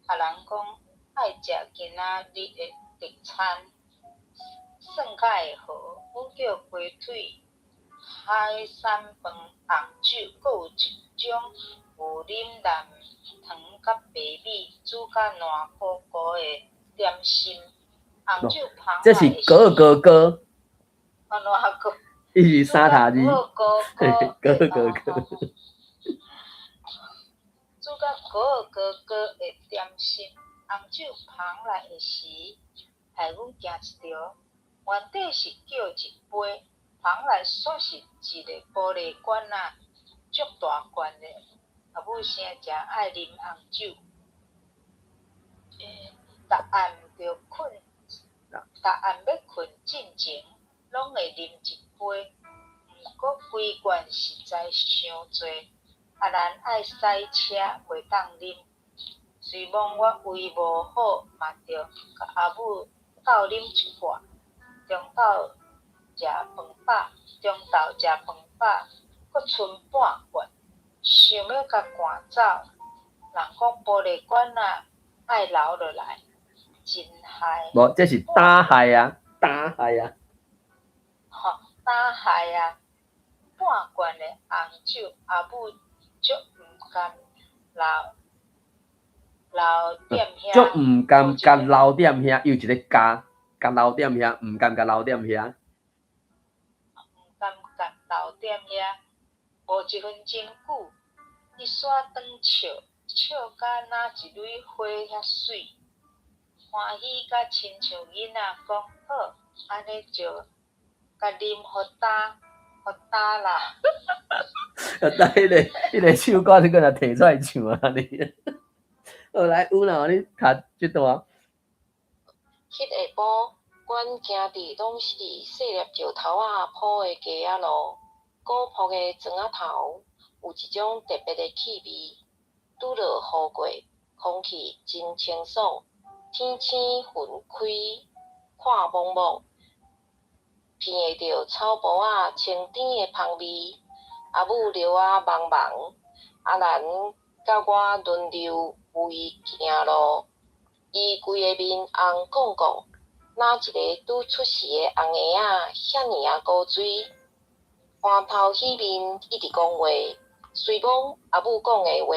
客人讲爱食今仔日的特餐，算甲会好，阮叫鸡腿。海产饭、红酒，阁有一种有啉蓝糖甲白米煮甲烂糊糊的点心。红酒旁这是哥哥哥，安怎个？伊是三塔字，哥，煮甲哥会点心，红酒捧来的时，害阮惊一条。原底是叫一杯，捧来煞是一个玻璃罐仔，足大罐的。阿母生诚爱啉红酒，逐暗要困进前，拢会啉一杯。毋过规罐实在伤济，阿兰爱驶车袂当啉。随望我胃无好，嘛着甲阿母斗啉一寡。中昼食饭饱，阁剩半罐，想要甲赶走。人讲玻璃罐仔爱留落来，真害。无，这是打害啊！吼，打害啊！半罐的红酒，阿母足毋甘留踮遐。足毋甘甲留踮遐，又一个加留踮遐，毋甘甲留踮遐。毋甘甲留踮遐，无一分钟久，伊煞转笑甲若一蕊花遐水，欢喜甲亲像囡仔讲好，安尼就甲啉互打啦。但迄个唱歌你个若摕出来唱啊你。好来，有啦，你读即段。迄下晡，阮行伫拢是细粒石头仔铺的街仔路，古朴的庄仔头有一种特别的气味。拄着雨过，空气真清爽，天星云开，看蒙蒙，闻会着草埔仔清甜的香味。阿母流啊茫茫，阿兰甲我轮流为伊行路。伊规个面红滚滚，哪一个拄出世的红鞋仔遐尔啊古水，欢头喜面一直讲话，虽讲阿母讲的话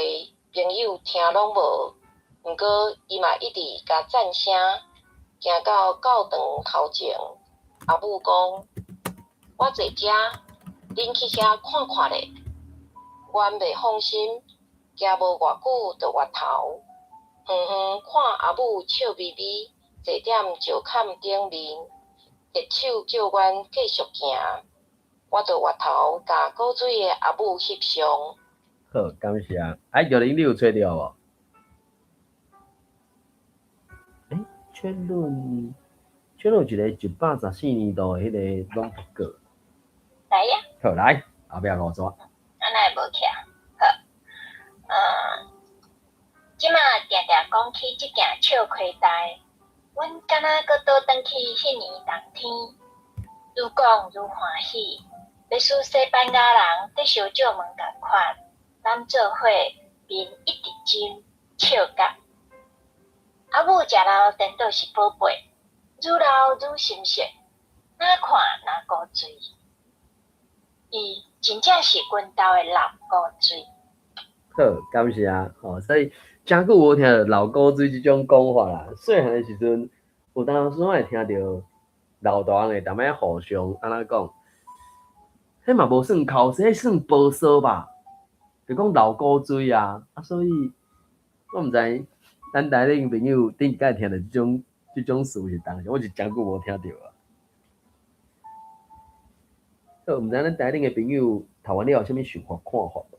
朋友听拢无，毋过伊嘛一直甲赞声。行到教堂头前，阿母讲：我坐遮，恁去遐看看咧。阮袂放心，行无偌久就越头。远远看阿母笑眯眯，坐踮石坎顶面，热手叫阮继续行。我就越头甲古水的阿母翕相。好，感谢。玉玲，你有找到无？确论有一个114年度的迄个朗读稿。来呀！好来，后壁5纸。安那会无起啊？好，即马定定讲起即件笑亏呆，阮敢若搁倒转去迄年冬天，愈讲愈欢喜。要使西班牙人伫烧酒门共款，咱做伙面一直浸笑甲。阿母食老颠倒是宝贝，愈老愈心色，哪看哪古锥。伊真正是阮兜的老古锥。好，感谢。所以真久无听到老古锥即种讲法啦。细汉的时阵，有当时会听到老大人会逐摆互相安怎讲，迄嘛无算口舌，迄算保守吧。就讲老古锥啊，所以我毋知咱台顶朋友顶一摆听到即种事是当时，我是真久无听到啊。好，毋知咱台顶的朋友读完了有啥物想法看法无？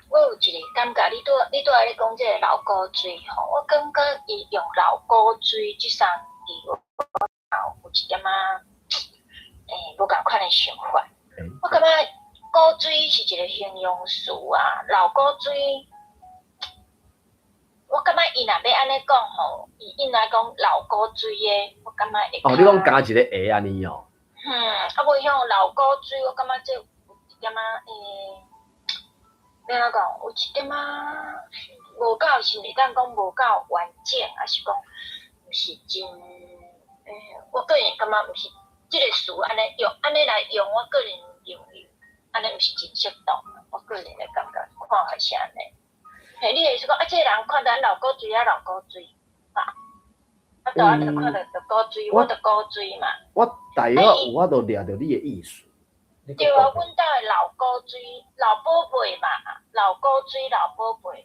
我有一个感觉，你拄仔咧讲即个老古锥吼，我感觉伊用老古锥即三字，我有一点无共款的想法。我感觉古锥是一个形容词啊，老古锥，我感觉伊若要安尼讲吼，伊来讲老古锥的，我感觉会。你讲加一个下安尼哦。无像老古锥，我感觉这有一点要安怎讲？有一点无够，是袂当讲无够完整，还是讲毋是真？我个人感觉毋是即个词安尼用，安尼来用，我个人用安尼毋是真适当。我个人的感觉看法是安尼。你的意思讲，即个人看咱老古锥啊，老古锥啊，啊，安尼可能就古锥，我就古锥嘛。我大约有法度掠着你的意思。对啊，阮兜的老古锥，老宝贝嘛，老古锥，老宝贝。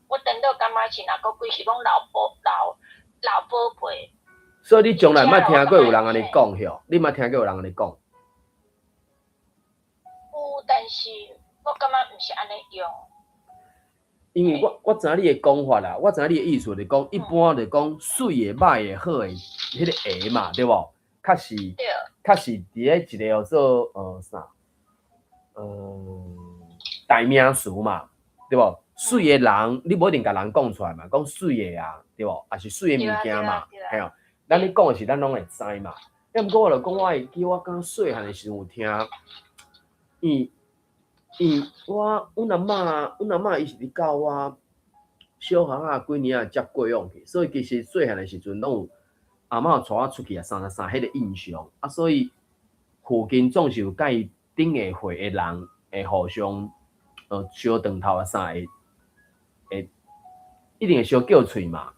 我颠倒感觉是若个规是拢老宝贝。所以你从来捌听过有人安尼讲吼？你捌听过有人安尼讲？有，但是我感觉毋是安尼用。因为我知影你的讲法啦，我知影你的意思就是讲，一般就讲水的、歹的、好的，迄个下嘛，对无？较是伫咧一个叫做啥？代名词嘛，对无？水的人，你无一定甲人讲出来嘛，讲水的啊，对无？也是水的物件嘛，嘿哦。咱咧讲的是咱拢会知嘛。要毋过我就讲，我会记我刚细汉的时候有听，阮阿嬷伊是咧教我小学啊几年啊接过往去，所以其实细汉的时阵拢有阿嬷带我出去啊，啥迄个印象啊，所以附近总是有甲伊顶下会的人会互相相长头啊啥会一定会相叫喙嘛，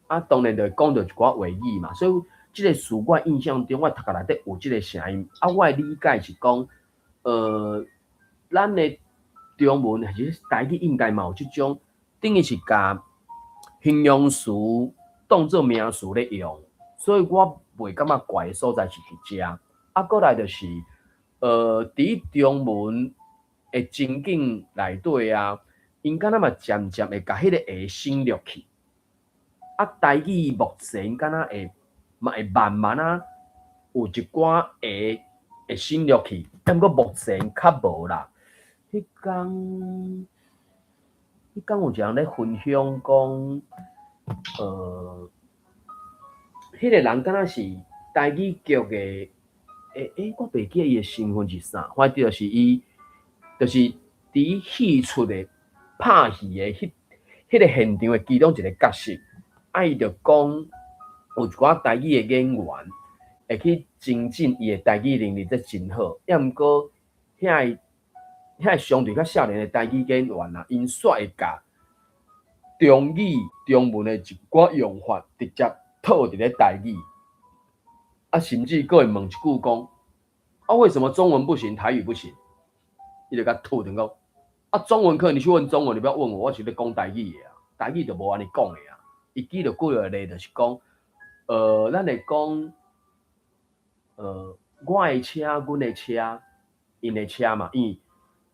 啊当然就会讲到一寡话语嘛，所以即个词我印象中我读个内底有即个声音，啊我的理解是讲咱的中文还是台语应该嘛有即种，等于是甲形容词当做名词咧用，所以我袂感觉怪的所在是伫遮。啊，过来就是伫中文的情景内底啊，因敢若嘛渐渐会甲迄个下省略去。啊，台语目前敢若会慢慢啊有一寡下会省略去，但过目前较无啦。迄天有一人咧分享讲，迄个人敢若是台语剧的，我袂记伊的身份是啥，反正就是伊，就是伫戏出的拍戏的迄个现场的其中一个角色，啊，伊就讲有一寡台语的演员会去增进伊的台语能力，则真好。要毋过遐相对较少年的台语演员啊，因煞会甲中语、中文的一寡用法直接套伫咧台语，啊，甚至佫会问一句讲：啊，为什么中文不行，台语不行？伊就甲吐定讲：啊，中文课你去问中文，你不要问我，我是咧讲台语的啊，台语就无安尼讲的啊。伊举着几个例，就是讲，咱会讲，我的车、阮的车、因的车嘛，因为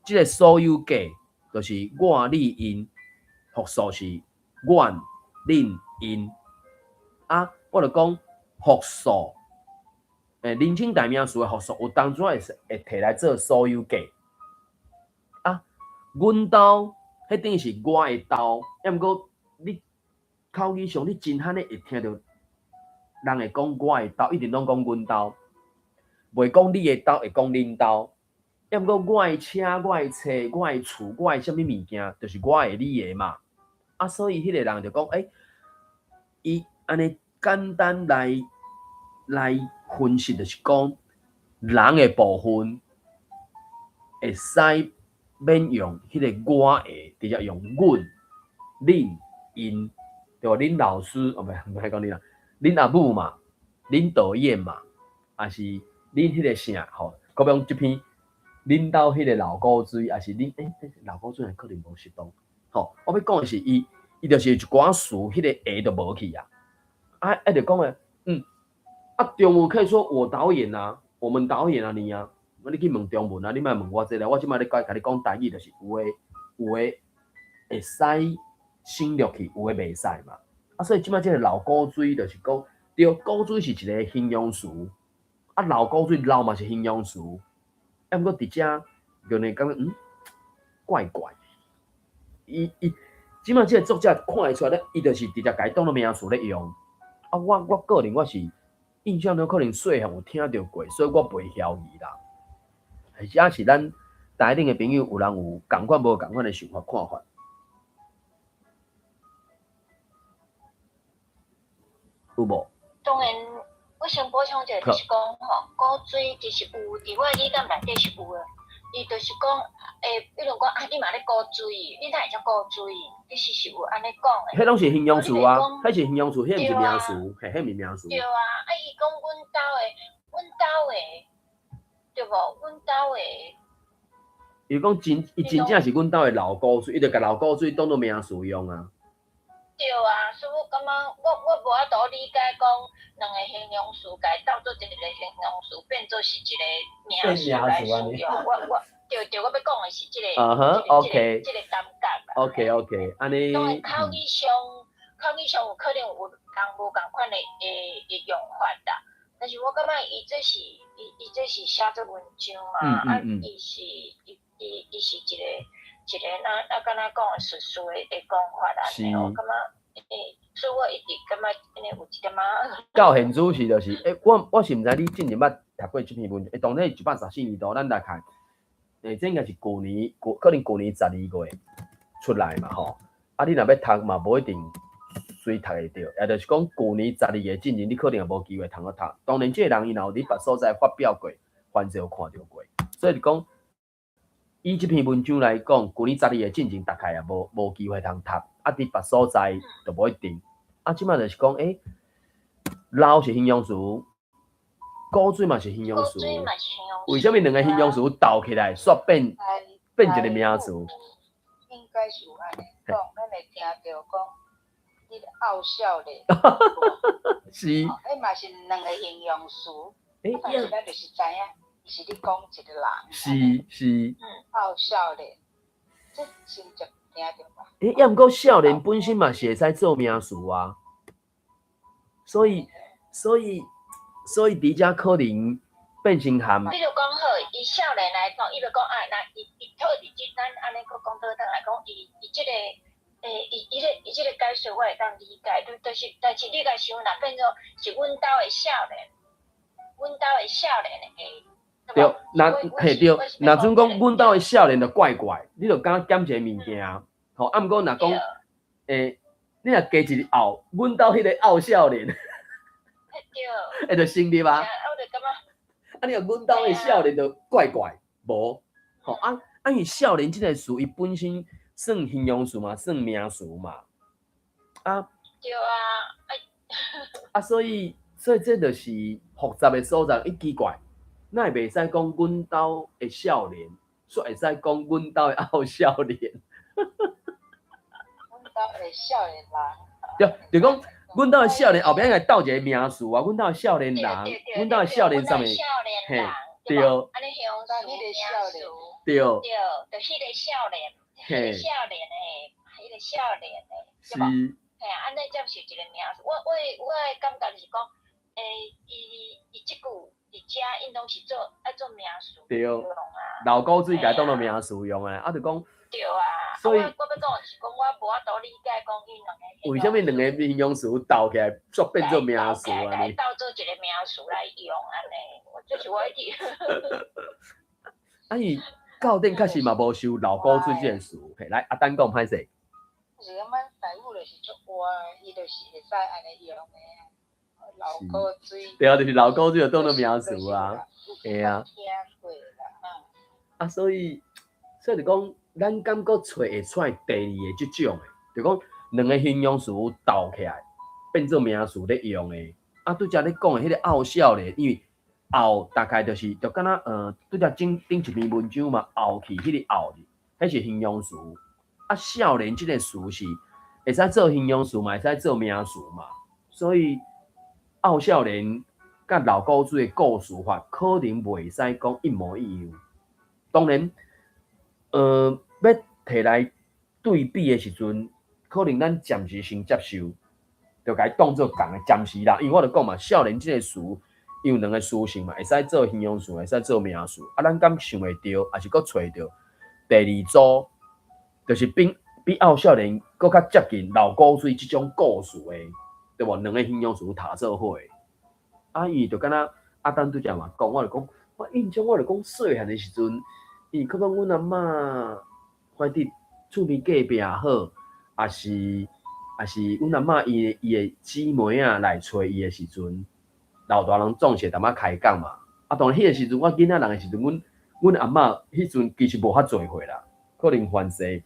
即个所有假就是我、你、因，复数是阮、恁、因。啊，我就讲复数，人称代名词的复数，有当阵会摕来做所有假。啊，阮兜，迄等于是我的兜，要毋过你口语上你真罕会听到人会讲我的兜，一定拢讲阮兜，袂讲你的兜，会讲恁兜。要毋过我的车、我的车、我的厝、我的啥物物件，就是我的、你的嘛。啊，所以迄个人就讲，伊安尼简单来分析，就是讲人的部分会使免用迄个我的，直接用阮、恁、因，对吧？恁老师，唔系讲恁啦，恁阿母嘛，恁导演嘛，还是恁迄个啥吼？比如这篇。恁兜迄个老古锥，还是恁老古锥可能无适当。吼，我要讲的是伊就是一寡词，迄个下就无去啊。就讲诶，中文可以说我导演啊，我们导演啊，你啊，你去问中文啊，你莫问我这个，我即摆咧甲你讲台语，就是有诶会使省略去，有诶袂使嘛。所以即摆即个老古锥就是讲，对，古锥是一个形容词，老古锥老嘛是形容词。毋过伫遮，让人感觉怪怪。伊即摆即个作者看会出来咧，伊就是直接家当做名词咧用。我个人我是印象中可能细汉有听到过，所以我袂晓伊啦。或者是咱台顶的朋友有人有共款无共款的想法看法。有无？当然。我先补充一下，就是讲吼，古锥其实有，伫我理解内底是有的。伊就是讲，比如讲啊，你嘛咧顾水，你哪会遮顾水？其实是有安尼讲诶。迄拢是形容词啊，迄是形容词，迄毋是名词，嘿，迄毋是名词。对啊，啊，伊讲阮兜诶，对无？阮兜诶。伊讲伊真正是阮兜诶老古水，伊就甲老古水当做名词用啊。对啊，所以我感觉我无法度理解讲两个形容词甲当做一个形容词变做是一个名词来使用。我对，我要讲诶是即个，即个感觉啦。OK， 安尼。当然口语上有可能有无共款诶用法啦。但是我感觉伊这是写做文章嘛，伊是一个那敢若讲述诶讲法啦，我感觉所以我一直感觉安尼有一点仔。教现主是就是我是毋知你之前捌读过即篇文章，当然114年度咱来看，这应该是去年可能去年12月出来嘛吼。啊，你若要读嘛，无一定随读会到，也就是讲去年12月进前，你可能也无机会通去读。当然，这个人伊若有伫别所在发表过，凡是有看到过，所以就讲。以这篇文章来讲，去年12月进前，大概也无机会通读，啊，伫别所在就无一定。啊，即摆就是讲，老是形容词，古水嘛是形容词，为什么两个形容词斗起来，煞变一个名词？应该是有安尼讲，咱会听到讲，你傲笑咧。是。迄嘛是两个形容词，但是咱就是知影。是你讲一个人，是，傲笑咧，这真就听到吧？也毋过少年本身嘛是会使做名词啊，所以伫遮可能变成含。比如讲好，以少年来讲，伊就讲啊，那伊套伫即咱安尼个讲倒转来讲，伊即个伊即个解说我会当理解，就是但是你甲想，若变做是阮兜诶少年，阮兜诶少年诶。对，对，若准讲阮兜诶少年就怪怪，你就敢减一个物件，吼。啊，毋过若讲，你若加一个傲，阮兜迄个傲少年，对，会就成立啊。我就感觉，啊，你若阮兜诶少年就怪怪，无，吼因为少年即个词，伊本身算形容词嘛，算名词嘛，啊。对啊，所以这就是复杂诶所在，一奇怪。那袂使讲阮兜的少年，煞会使讲阮兜的傲少年。阮兜的少年人。对，就讲阮兜的少年后边应该倒一个名词啊，阮兜的少年人，阮兜的少年啥物？嘿，对。安尼形容词名词。对。就迄个少年，迄个少年诶，是。嘿啊，安尼才是一个名词。我诶感觉就是讲，伊即句。伫遮因拢是爱做名词用啊，老古水改当做名词用诶，就讲。对啊，所以我要讲是讲，我无法度理解讲伊两个。为什么两个形容词斗起来，煞变做名词啊？斗做一个名词来用安尼，这是我一直。伊教顶确实嘛无收老古水这件事，来阿丹讲歹势。是感觉台语就是足活，伊就是会使安尼用诶。老古水，对啊，就是老古水就当做名词啊，嘿啊。所以就讲，咱感觉找会出来第二个即种诶，就讲两个形容词斗起来变做名词咧用诶。拄则你讲诶迄个傲笑咧，因为傲大概就敢若拄则顶一篇文章嘛，傲气迄个傲字，迄是形容词。少年即个词是会使做形容词嘛，会使做名词嘛，所以。傲少年甲老古水的故事法可能袂使讲一模一样。当然，要摕来对比的时阵，可能咱暂时先接受，就甲伊当做共的暂时啦。因为我就讲嘛，少年即个词，因为两个词性嘛，会使做形容词，会使做名词。咱敢想会到，还是搁找到第二组，就是比傲少年搁较接近老古水即种故事的。对无？两个形容词搭做伙，伊就敢若阿丹拄则嘛讲，我就讲，我印象我就讲细汉的时阵，伊可能阮阿嬷怀伫厝边隔壁也好，也是阮阿嬷伊的姊妹啊来找伊的时阵，老大人总是淡仔开讲嘛。当然迄个时阵，我囡仔人的时阵，阮阮阿嬷迄阵其实无遐侪岁啦，可能犯世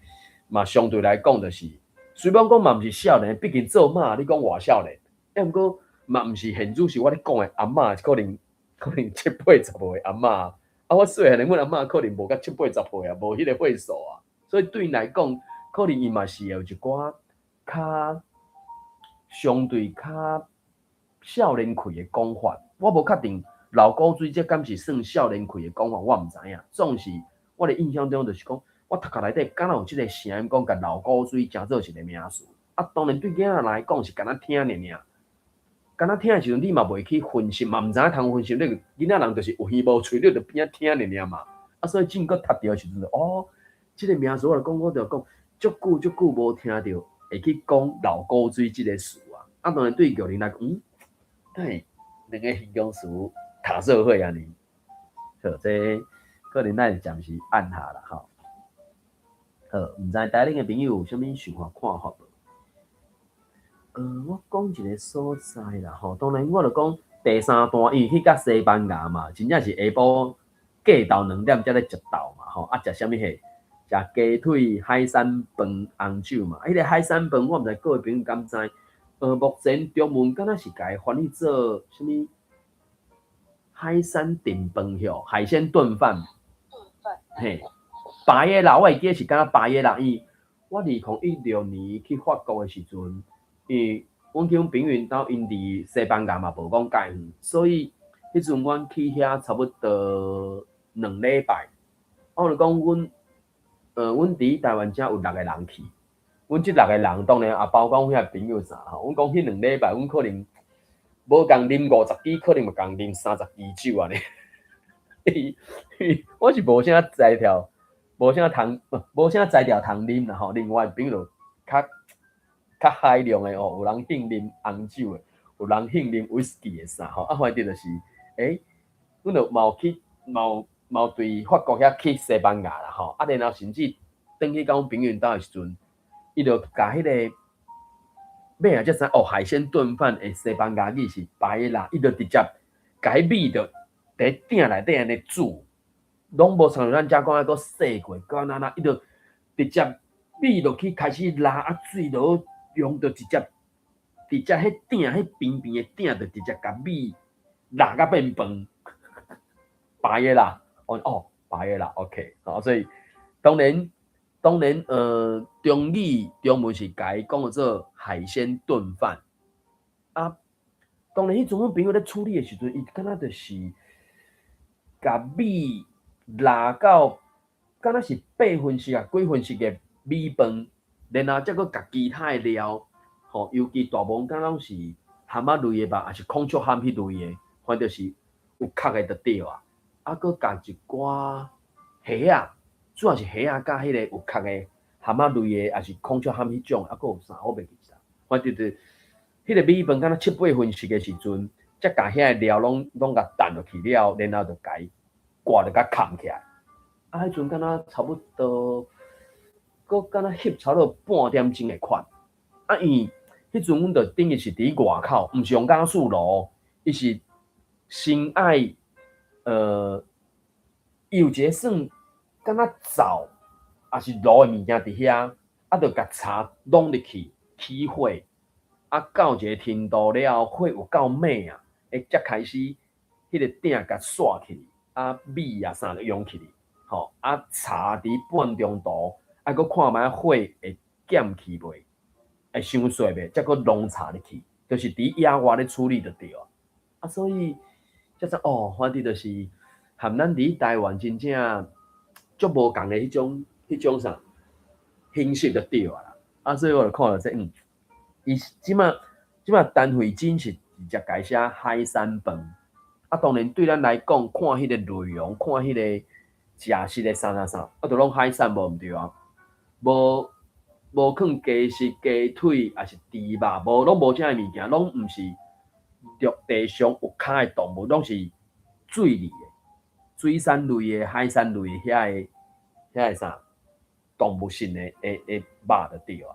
嘛相对来讲就是，虽然讲嘛毋是少年，毕竟做妈你讲偌少年，毋过嘛毋是现主是我咧讲诶阿嬷，可能七八十岁阿嬷，啊我细汉阮阿嬷可能无甲七八十岁啊，无迄个岁数啊，所以对因来讲，可能伊嘛是会有一寡较相对较少年气诶讲法，我无确定。老古水这敢是算少年气的讲法，我毋知影。总是我的印象中就是讲，我读册内底敢若有即个声音讲，甲老古水诚做一个名词。啊，当然对囝仔来讲是敢若听尔尔，敢若听的时阵你嘛袂去分析，嘛毋知影通分析。你囡仔人就是有耳无喙，你就边仔听尔尔嘛。啊，所以真个读着的时阵，哦，即个名词我就讲，足久无听着会去讲老古水即个词啊。啊，当然对旧人来讲，对两个形容词。读社会安尼，好，这可能咱暂时按下啦，吼。好，毋知台顶的朋友有啥物想法看法无？我讲一个所在啦，吼，当然我就讲第三段，因为去到西班牙嘛，真正是下晡过到2点才咧食到嘛，吼，啊食啥物货？食鸡腿、海产饭、红酒嘛。迄个海产饭我毋知各位朋友敢知？目前中文敢若是甲伊翻译做啥物？海产炖饭吼，海鲜炖饭。嘿，白野啦，我会记是敢若白野啦，因为我2016年去法国的时阵，因为阮去阮朋友因兜，因伫西班牙嘛，无讲介远，所以迄阵阮去遐差不多2礼拜。我就讲阮伫台湾遮有6个人去，阮即6个人当然也包括阮遐朋友啥吼。阮讲迄2礼拜，阮可能。无共啉50支，可能嘛共啉30支酒安尼。我是无啥才调，无啥才调通啉啦吼。另外朋友较海量的哦，有人兴啉红酒的，有人兴啉威士忌的啥吼。啊，反正就是，阮就毛对法国遐去西班牙啦吼。啊，然后甚至转去到阮朋友兜的时阵，伊就甲迄个。咩啊？即啥？哦，海鲜炖饭诶，西班牙语是白啦，伊就直接甲迄米就伫鼎内底安尼煮，拢无像咱遮讲啊，搁洗过，搁安那，伊就直接米落去开始拉，啊水就用着直接迄鼎迄边边诶鼎就直接甲米拉甲变饭，白啦，白啦 ，OK， 好，所以当然。中语中文是甲伊讲做海鲜炖饭啊。当然，迄阵阮朋友咧处理的时阵，伊敢若就是甲米拉到敢若是8分熟啊，几分熟的米饭，然后再搁甲其他的料，吼，尤其大部分敢拢是蛤蟆类的吧，还是孔雀蛤迄类的，反正是有壳的就对啊。啊，搁加一寡虾啊。主要是虾啊，甲迄个有壳的蛤蟆类的，还是孔雀蛤迄种，啊，佫有啥我袂记啥。反正就是迄个米饭，敢若7、8分熟的时阵，才甲遐个料拢甲淡落去了，然后就甲伊挂着甲藏起来。啊，迄阵敢若差不多，佫敢若翕差不多半点钟的款。啊，因迄阵阮着等于是伫外口，毋是用加速炉，伊是先爱伊有一个算。敢若灶，也是炉的物件伫遐，啊，着甲茶弄入去，起火，啊，到一个程度了，火有够猛啊，才开始迄个鼎甲刷起，啊，米啊啥就用起，吼，啊，茶伫半中途，啊，佫看觅火会减去袂，会伤细袂，才佫弄茶入去，就是伫野外咧处理就对啊。啊，所以即说反正就是含咱伫台湾真正。足无共的迄种啥形式就对啊啦，啊，所以我就看到这，伊即马单回真是直接改写海产饭，啊，当然对咱来讲，看迄个内容，看迄个食食的啥，啊，就拢海产无毋对啊，无放鸡翅、鸡腿，还是猪肉，拢无这物件，拢毋是陆地上有脚的动物，拢是水里的。水产类的、海产类的遐个啥动物性的肉就对啊，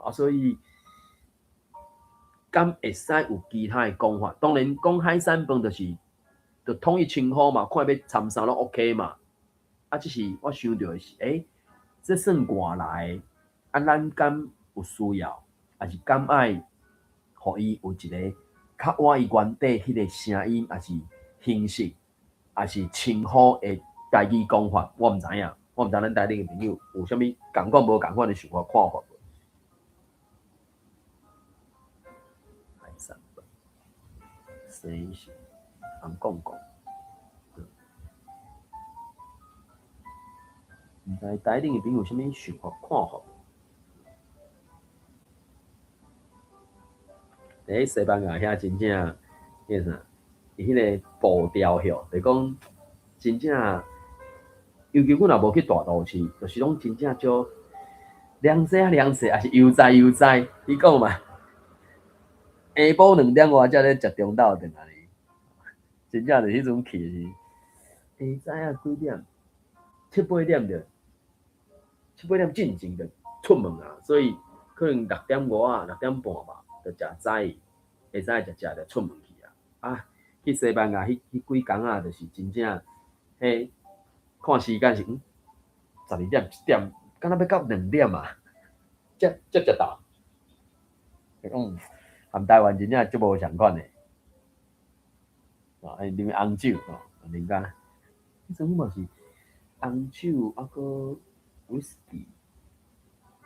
啊，所以敢会使有其他的讲法。当然讲海产饭就是统一称呼嘛，看要掺啥拢 OK 嘛。啊，只是我想到的是，这算外来的，啊，咱敢有需要，还是敢爱，互伊有一个较我伊原底迄个声音，还是形式，还是称呼的家己讲法，我毋知影，我毋知咱台顶的朋友有啥物共款无共款的想法看法无？海山本，生是人讲讲。毋知台顶的朋友有啥物想法看法？伫西班牙遐真正，迄个啥，伊迄个步调吼，就讲真正，尤其阮若无去大都市，就是拢真正少凉细啊凉细，还是悠哉悠哉。你讲嘛？下晡2:外才咧食中昼顿安尼，真正就是迄阵去是，下早啊几点？7、8点着，7、8点进前着出门啊，所以可能6:外啊6:30吧，着食早起，下早食着出门去啊。啊，去西班牙迄几工啊，就是真正，看时间是12点1点，敢若要到2点啊，才食到。含台湾真正足无相款诶。啉红酒啉甲，迄阵嘛是红酒啊个 whisky，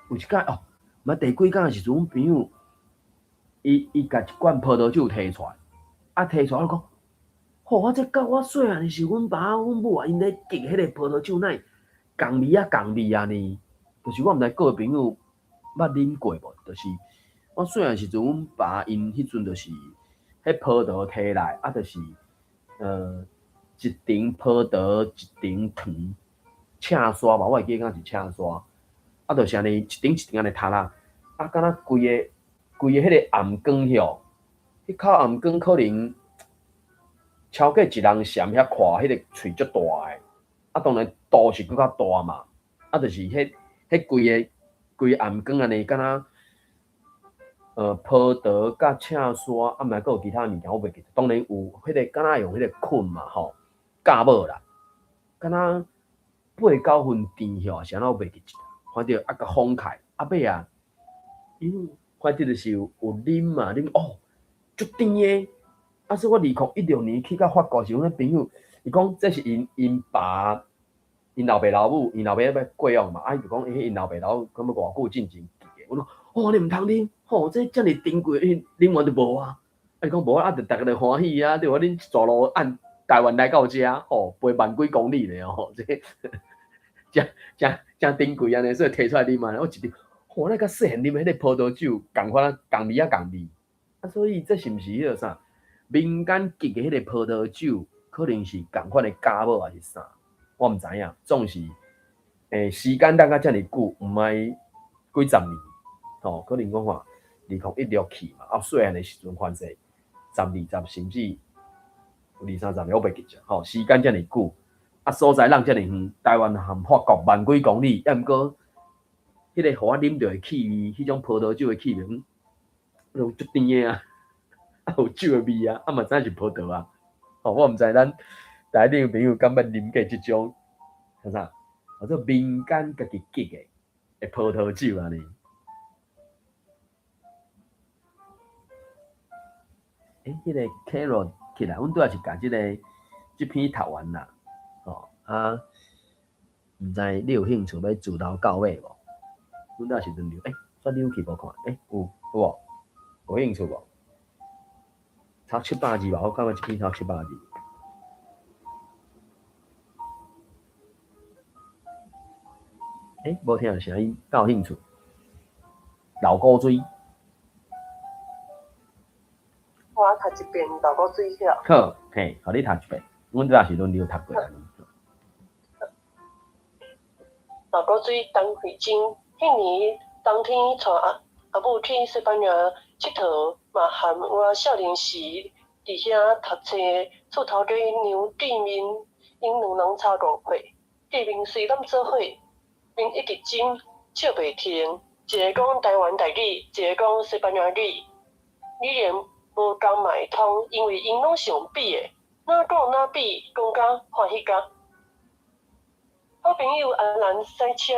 有一摆嘛第几工诶时阵，阮朋友伊甲一罐葡萄酒摕出来，摕出来我讲，我这甲我细汉诶时，阮爸阮母啊，因咧激迄个葡萄酒奶共味啊呢，就是我毋知各位朋友捌啉过无，就是我细汉时阵，阮爸因迄阵就是迄葡萄摕来就是一顶葡萄一顶糖，赤沙吧，我会记敢是赤沙，就是安尼一顶一顶安尼塌啦，敢若规个迄个暗光吼，迄口暗光可能超过一人闪遐看，迄个喙足大诶，当然度是搁较大嘛，就是迄规个暗光安尼，敢若葡萄甲赤沙，毋知阁有其他物件，我袂记得。当然有迄个敢若用迄个菌嘛吼，酵母啦，敢若8、9分甜吼，是安怎我袂记得。反正甲放开，尾啊，反正就是有啉嘛，啉足甜诶。所以我2016年去到法国时，阮朋友伊讲这是因爸、因老爸老母，因老爸要过往嘛，伊就讲因老爸老母，敢要偌久进前记诶。我讲你毋通啉，这遮尔珍贵，啉完就无啊。伊讲无啊，就逐个就欢喜啊，对我恁一路按台湾来到遮，飞万几公里咧这真珍贵安尼，所以摕出来啉嘛。我一啉，那甲细汉啉迄个葡萄酒共款共味共味。所以这是毋是迄个啥？民间激的迄个葡萄酒，可能是共款的酵母还是啥？我毋知影。总是时间等甲遮尔久，毋爱几十年。可能讲话2016去嘛，细汉的时阵反正10、20甚至有20、30年，我袂记着。时间遮尔久，所在人遮尔远，台湾含法国万几公里，毋过迄个互我啉到的气味，迄种葡萄酒的气味，足甜的啊，有酒的味啊，嘛真是葡萄啊。我毋知咱台顶朋友敢捌啉过即种啥？叫做民间家己激的葡萄酒安尼。迄个 Carol 起来，阮拄仔是甲即篇读完啦，毋知你有兴趣要自头到尾无？阮拄仔是轮流，煞溜去无看，有无？有兴趣无？差700字吧，我感觉即篇差700字。无听到声音，敢有兴趣？老古水。我读一遍老古水晓。好，互你读一遍。阮拄仔是轮流读过。老古水陈慧珍，迄年冬天带阿母去西班牙佚佗，嘛含我少年时伫遐读册，厝头家娘见面，因两人差5岁，见面随咱做伙，因一直争，笑袂停，一个讲台湾台语，一个讲西班牙语，语言无共嘛会通，因为因拢是用比的，哪讲哪比，讲甲欢喜甲。我朋友安然驶车，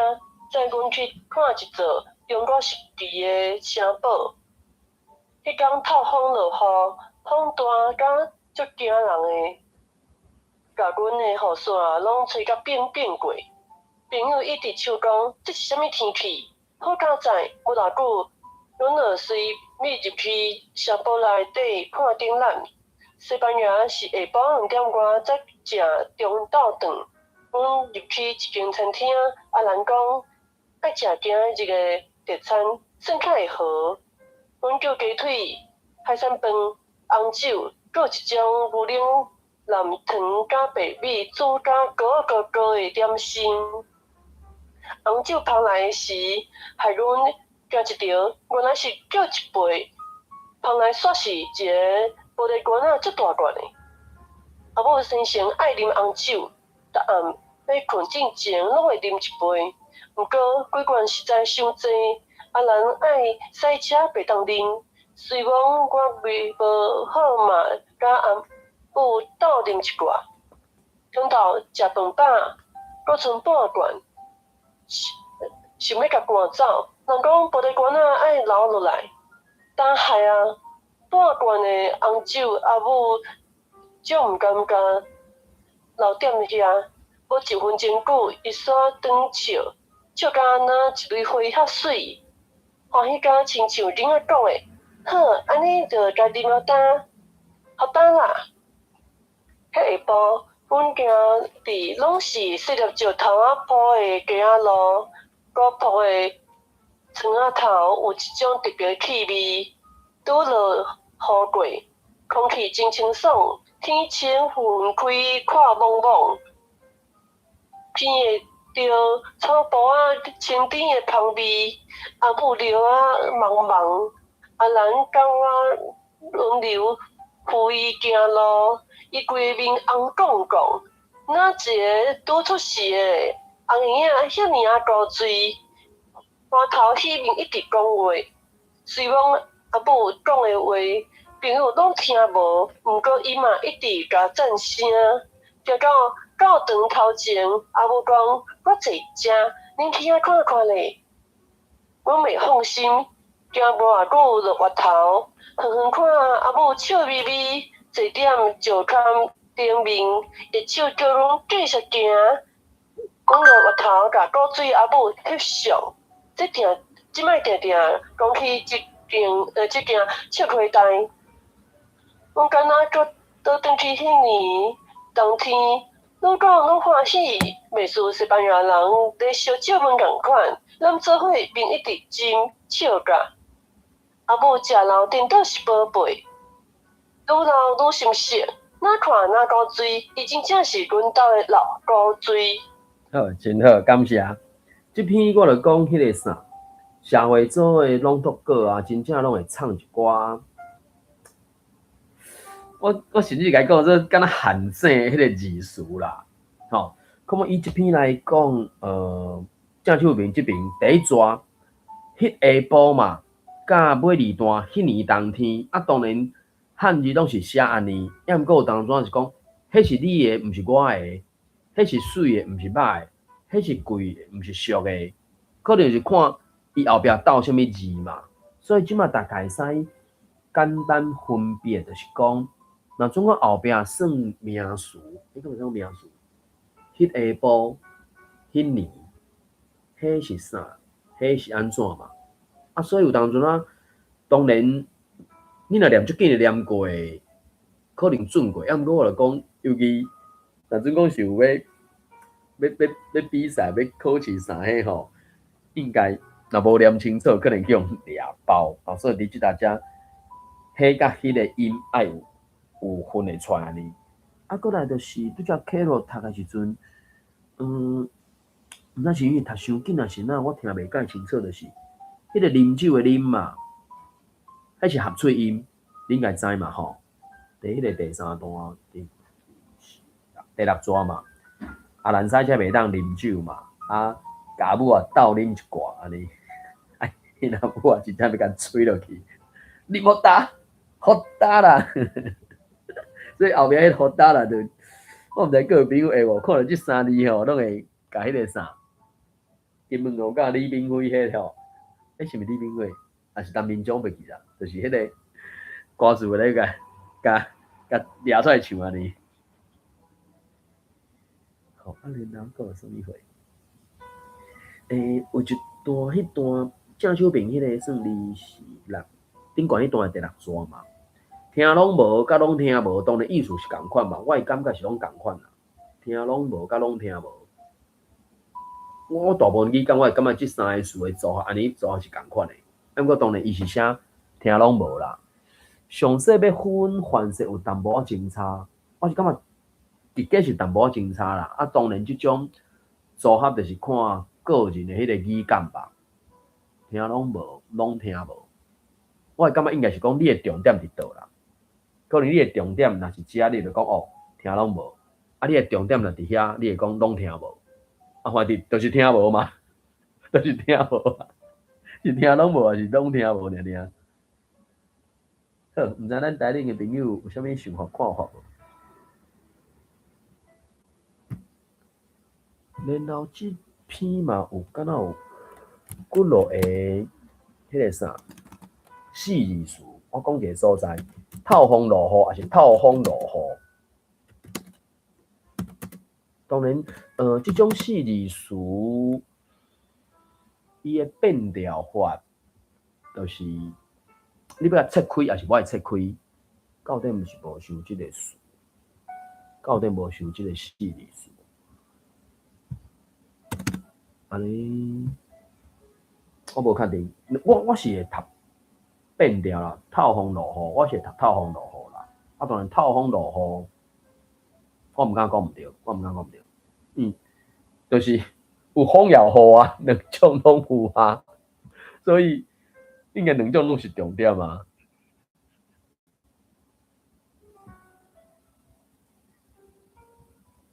载阮去看一座中国时期的城堡。迄天透风落雨，风大甲足惊人的，甲阮的雨伞拢吹甲变过。朋友一直笑讲，这是啥物天气？好佳哉！无偌久，阮就随咪入去城堡内底看展览。西班牙是下晡2点外才食中昼顿。阮入去一间餐厅，阿兰讲爱食今日个特餐，算较会好。阮叫鸡腿、海产饭、红酒，搁一种牛奶蓝糖加白米煮甲高的点心。红酒捧来时，害阮惊一条，原来是叫一杯。捧来煞是一个玻璃罐仔，足大罐的。阿母生前爱啉红酒，逐暗要困之前拢会啉一杯。毋过几罐实在伤济，阿兰爱驶车袂当啉。随往我未无好嘛，甲阿母斗啉一罐。中昼食饭饱，搁剩半罐。想要甲赶走，人讲玻璃罐仔爱留落来，但害啊！半罐的红酒，阿母就毋甘甲留踮遐，无1分钟久，伊煞转笑，笑甲若一蕊花遐水，欢喜甲亲像囡仔讲的，好，安尼就家己买单，好单啦。迄下晡，阮行伫拢是细粒石头仔铺的街仔路，古朴的床仔头有一种特别气味，拄落雨过，空气真清爽，天清云开，看蒙蒙，闻会着草埔仔清甜的香味，阿母尿仔茫茫，阿兰狗仔轮流扶伊行路，伊规面红光光，哪一个拄出世的红婴仔遐尔啊高水，花头迄面一直讲话，虽讲阿母讲的话，朋友拢听无，毋过伊嘛一直甲赞声。直到长头前，阿母讲我坐遮，恁起遐看看咧。阮袂放心，惊无偌久落月头，远远看阿母笑眯眯坐踮石坎顶面，一手叫阮继续行。阮落月头甲古水阿母翕相，即摆定定讲起即件笑花台。阮敢若搁倒转去迄年冬天，愈讲愈欢喜，袂输西班牙人咧烧酒焖共款，咱做伙面一直斟笑甲。阿母食老顶倒是宝贝，愈老愈心惜，哪看哪高水，伊真正是阮兜的老高水。好，真好，感谢。这篇我就讲迄个啥，社会组的朗读稿啊，真正拢会唱一寡。我甚至甲伊讲，这敢若汉省迄个字词啦，吼。可么以这篇来讲，郑秀明这边第一抓，迄下晡嘛，甲尾二段迄年冬天，啊，当然汉字拢是写安尼，抑毋过有当阵是讲，迄是你的，毋是我的，迄是水的，毋是歹的，迄是贵的，毋是俗的，可能是看伊后壁斗啥物字嘛。所以即马大概使简单分别，就是讲。那总讲后壁算名词，你讲啥名词？迄下晡，迄年，迄是啥？迄是安怎嘛？啊，所以有当阵啊，当然你若念足紧就念过，可能准过。毋过我就讲，尤其若阵讲是有要比赛、要考试啥迄吼，应该若无念清楚，可能去用抓包啊。所以你即大家，迄甲迄个音爱有分会出来呢。啊，过来就是拄则开路读的时阵，毋知是因为读伤紧，还是哪，我听袂介清楚，就是迄个啉酒的啉嘛，迄是合喙音，你应该知嘛吼。第迄个第三段，第六抓嘛，啊，咱使则袂当啉酒嘛，啊，甲母啊斗啉一寡安尼，哎，因阿母啊真正要甲吹落去，你莫打，好打啦。所以后壁迄好打啦，就我毋知各位朋友会无，可能即3字吼，拢会甲迄个啥，金门路甲李炳辉迄条，是毋是李炳辉？还是陈明忠袂记啦？就是迄个歌词咧甲抓出来唱安尼。好，啊，然后有啥物货？有一段迄段郑秀平迄个算26，顶悬迄段第6刷嘛。听拢无，甲拢听无，当然意思是共款嘛。我感觉是拢共款啦。听拢无，甲拢听无。我大部分去讲，我感觉即3个词的组合，安尼组合是共款的。不过当然伊是写听拢无啦。详细要分范式有淡薄仔争差，我是感觉直接是淡薄仔争差啦。啊，当然即种组合就是看个人的迄个语感吧。听拢无，拢听无。我感觉应该是讲你的重点伫倒啦。可能你的重点若是遮，你就讲哦，听拢无。啊，你的重点若伫遐，你会讲拢听无。啊，反正就是听无嘛，就是听无，是听拢无，还是拢听无尔尔。好，毋知咱台顶的朋友有啥物想法看法无？然后即篇嘛有敢若有几落个迄个啥四字词，我讲一个所在，透风落雨还是透风落雨？当然，即种四字词，伊的变调法，就是你要甲切开，还是我会切开？到底毋是无想即个词，到底无想即个四字词？安尼，我无确定。我是会读变调啦，透风落雨，我是会读透风落雨啦。啊，当然透风落雨，我毋敢讲毋对，就是有风也有雨啊，两种拢有啊，所以应该两种拢是重点啊。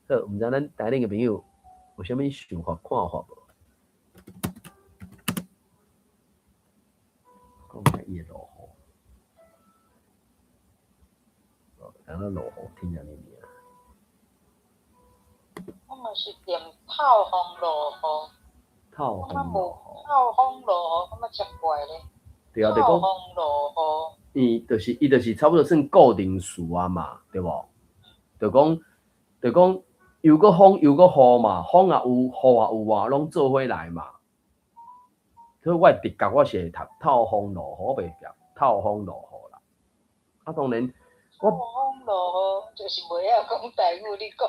好，毋知咱台顶的朋友有啥物想法看法无？讲下伊的落雨，讲到落雨听安尼尔。我嘛是点透风落雨，透风落雨，透风落雨，感觉真怪咧。对啊，就透风讲落雨，伊就是差不多算固定词啊嘛，对无？就讲又个风又个雨嘛，风也有，雨也有啊，拢做伙来嘛。所以我直觉我是会读透风落雨，我袂读透风落雨啦。啊，当然透风落雨就是袂晓讲台语，你讲。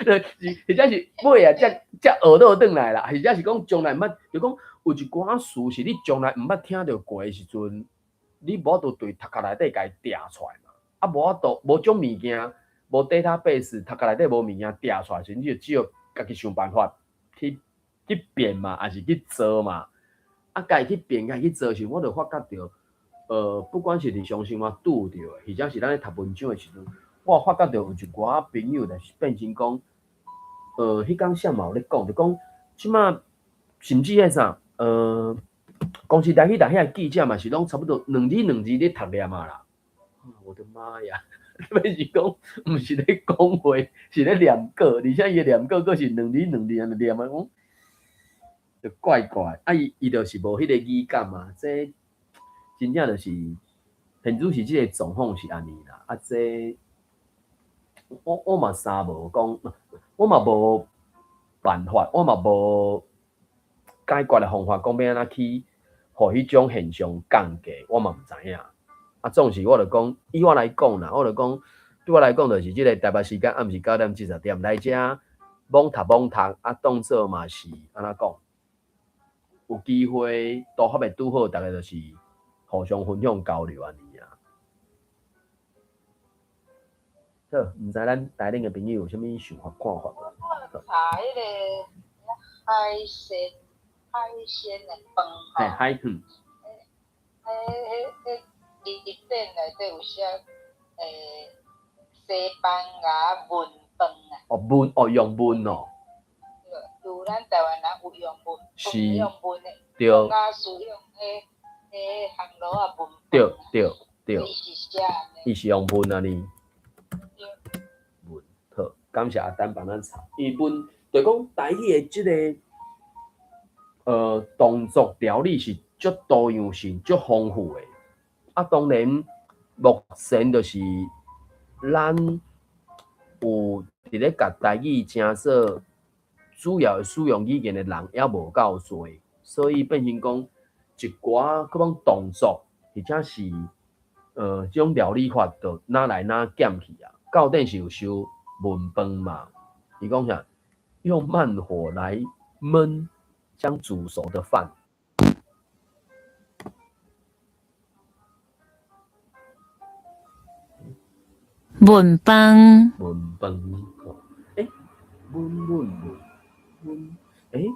或者是尾啊，才学倒转来啦，或者是讲将来毋捌，就讲有一寡词是你将来毋捌听到过的时阵，你无法度对头壳内底家定出来嘛。啊，无法度无种物件，无 database， 头壳内底无物件定出来时，你就只有家己想办法去变嘛，还是去做嘛。啊，家己去变，家己去做时，我就发觉到，不管是日常生活拄着，或者是咱咧读文章的时阵，我发觉到有一寡朋友就是变成讲，迄天啥嘛有咧讲，就讲即马甚至迄啥，公司台去台遐记者嘛是拢差不多两字咧读念啊啦。我的妈呀！要是讲，毋是咧讲话，是咧念稿，而且伊的念稿佫是两字安尼念啊，讲就怪怪。啊，伊就是无迄个语感啊，这真正就是现主是即个状况是安尼啦。啊，这我嘛啥无讲，我嘛无办法，我嘛无解决的方法，讲要安怎去互迄种现象降低，我嘛毋知影。啊，总是我就讲，以我来讲啦，我就讲，对我来讲就是即个台北时间暗时9点至10点来遮罔读，啊，当做嘛是安怎讲，有机会都合袂拄好，大家就是互相分享交流安尼啊。好，毋知咱台顶的朋友有啥物想法看法无？我查迄个海鲜的饭海豚。迄字典内底有写西班牙文饭啊。用文哦。有咱台湾人有用文，是用文的，对。用啊使用迄韩罗啊文饭。对。伊是写安尼。伊是用文安尼。文好，感谢阿丹帮咱查。伊文就讲台语的即个动作条理是足多样性、足丰富的。啊，当然目前就是咱有伫咧甲台语正说主要使用语言的人也无够多，所以变成讲一寡嗰种动作或者是即种料理法，就哪来哪减去啊。到底是有收文饭嘛？伊讲啥？用慢火来焖将煮熟的饭。文饭，文饭，诶，文，诶，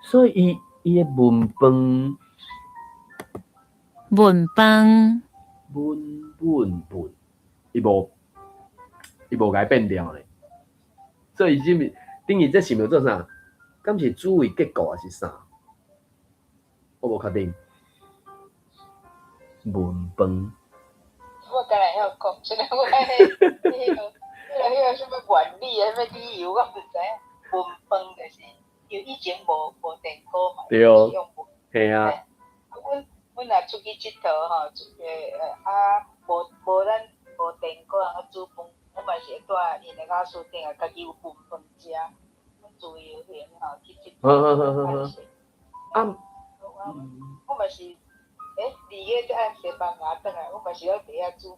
所以伊的文饭，文饭，伊无改变掉咧。所以是咪等于这是咪做啥？敢是主谓结构还是啥？我无确定。文饭。我刚才遐讲，即个我迄个什么原理啊，什么理由，我毋知影。文饭就是因为以前无电锅嘛，对，用文。嘿啊。阮若出去佚佗吼，无咱无电锅通煮饭，我嘛是会带因的家属顶啊，家己有文饭食，阮自由行吼去佚佗。啊，我嘛是。2月才按西班牙转来，我嘛是要伫遐煮。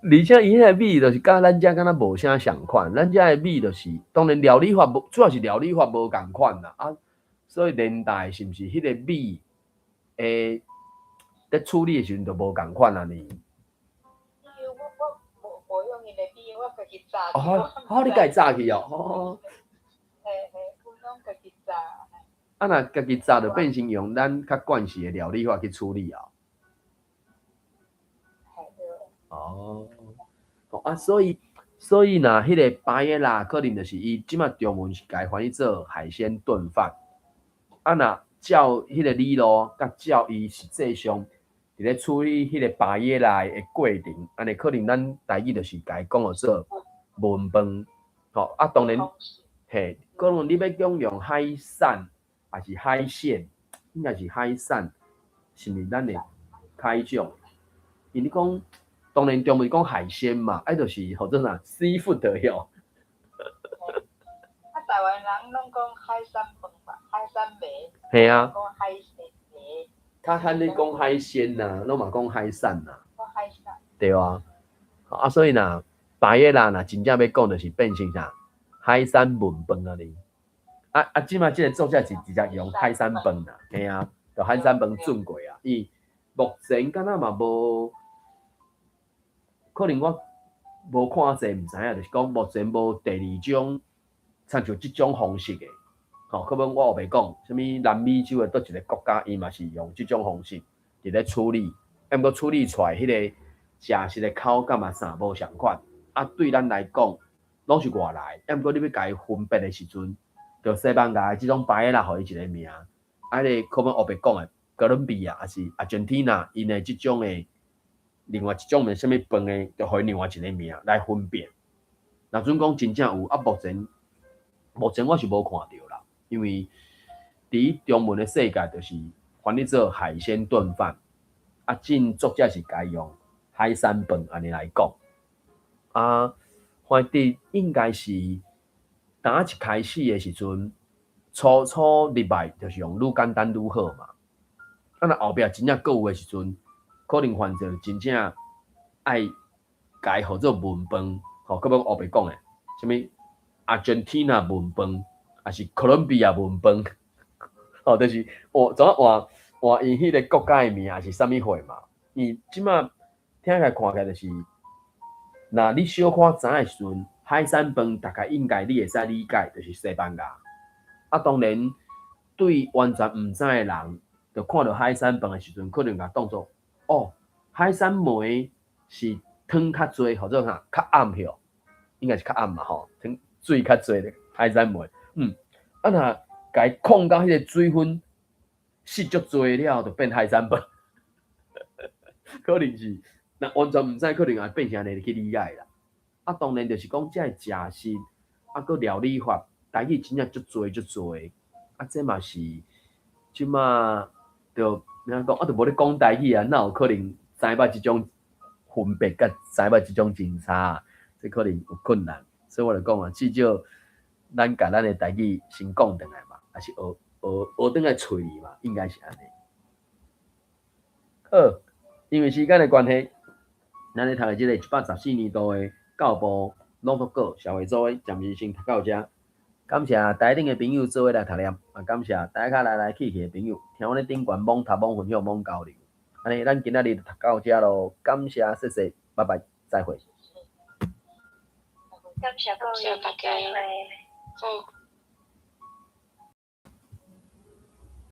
而且伊迄个米就是甲咱遮敢若无啥相款，咱遮的米就是当然料理法无，主要是料理法无共款啦啊，所以年代是毋是迄个米诶，在处理的时阵就无共款啊呢？我无用因的米，我家己炸。好，你家己炸去哦。嘿，阮拢家己炸。啊，若家己炸就变成用咱较惯习的料理法去处理啊。哦，啊，所以若迄个巴耶拉可能就是伊即马中文是改翻译做海鲜炖饭。啊，若照迄个理路，甲照伊实际上伫咧处理迄个巴耶拉的过程，安尼可能咱台语就是改讲做文饭。吼，啊，当然，嘿，可能你要讲用海产。还是海鲜，应该是海产，是毋是咱的海种？因你讲，当然中文讲海鲜嘛，就是或者啥 seafood 哟。台湾人拢讲海产饭吧，海产饭。嘿啊。讲海鲜饭。较罕你讲海鲜呐，拢嘛讲海产呐。讲海产。对啊。啊，所以呐，巴耶拉呐，真正要讲就是变成啥海产文饭啊哩。即马即个作者是直接用海产饭啦，嘿啊，就海产饭准过啊。伊目前敢若嘛无，可能我无看济，毋知影，就是讲目前无第二种参像即种方式的。吼，可能我后袂讲，什物南美洲的倒一个国家，伊嘛是用即种方式伫咧处理，毋过处理出来迄个食食的口感嘛啥无相款。啊，对咱来讲，拢是外来，毋过你要甲伊分别的时阵。就西班牙即种巴耶拉，互伊一个名，你可能后壁讲的哥伦比亚还是阿根廷啊，因的即种的另外一种的什物饭的，就互伊另外一个名来分辨。若准讲真正有，目前我是无看到啦，因为伫中文的世界就是翻译做海鲜炖饭，正作者是改用海产饭安尼来讲，翻译应该是。当一开始的时阵，初入来就是用愈简单愈好嘛。若后壁真正够有的时阵，可能翻做真正爱改号做文饭，吼，佮要后壁讲的，什物阿根廷文饭，还是哥伦比亚文饭，吼，就是怎啊换因迄个国家的名，还是啥物货嘛？伊即马听起来看起来就是，若你小可知的时阵。海产饭大概应该你会使理解，就是西班牙。当然对完全毋知的人，就看到海产饭的时阵，可能甲当作海产糜是汤较侪，或者啥较暗吼，应该是较暗嘛吼，汤水较侪的海产糜。若甲伊控到迄个水分湿足侪了，就变海产饭。可能是，若完全毋知，可能也变成安尼去理解啦。啊，当然就是讲这食食啊，佮料理法，台语真正足多，啊，这嘛是即马着怎讲，啊，着无咧讲台语啊，哪有可能知捌即种分别，甲知捌即种真差，这可能有困难。所以我就讲啊，至少咱甲咱的台语先讲转来嘛，还是学转来喙里嘛，应该是安尼。好，因为时间的关系，咱咧读的即个114年度的教部朗读稿社会组的暂时先读到遮。感谢台顶的朋友做伙来读念，也感谢大家来去的朋友，听我咧顶悬网读、网分享、网交流。安尼，咱今仔日就读到遮咯，感谢，谢谢，拜拜，再会。感谢各位，大家，再会。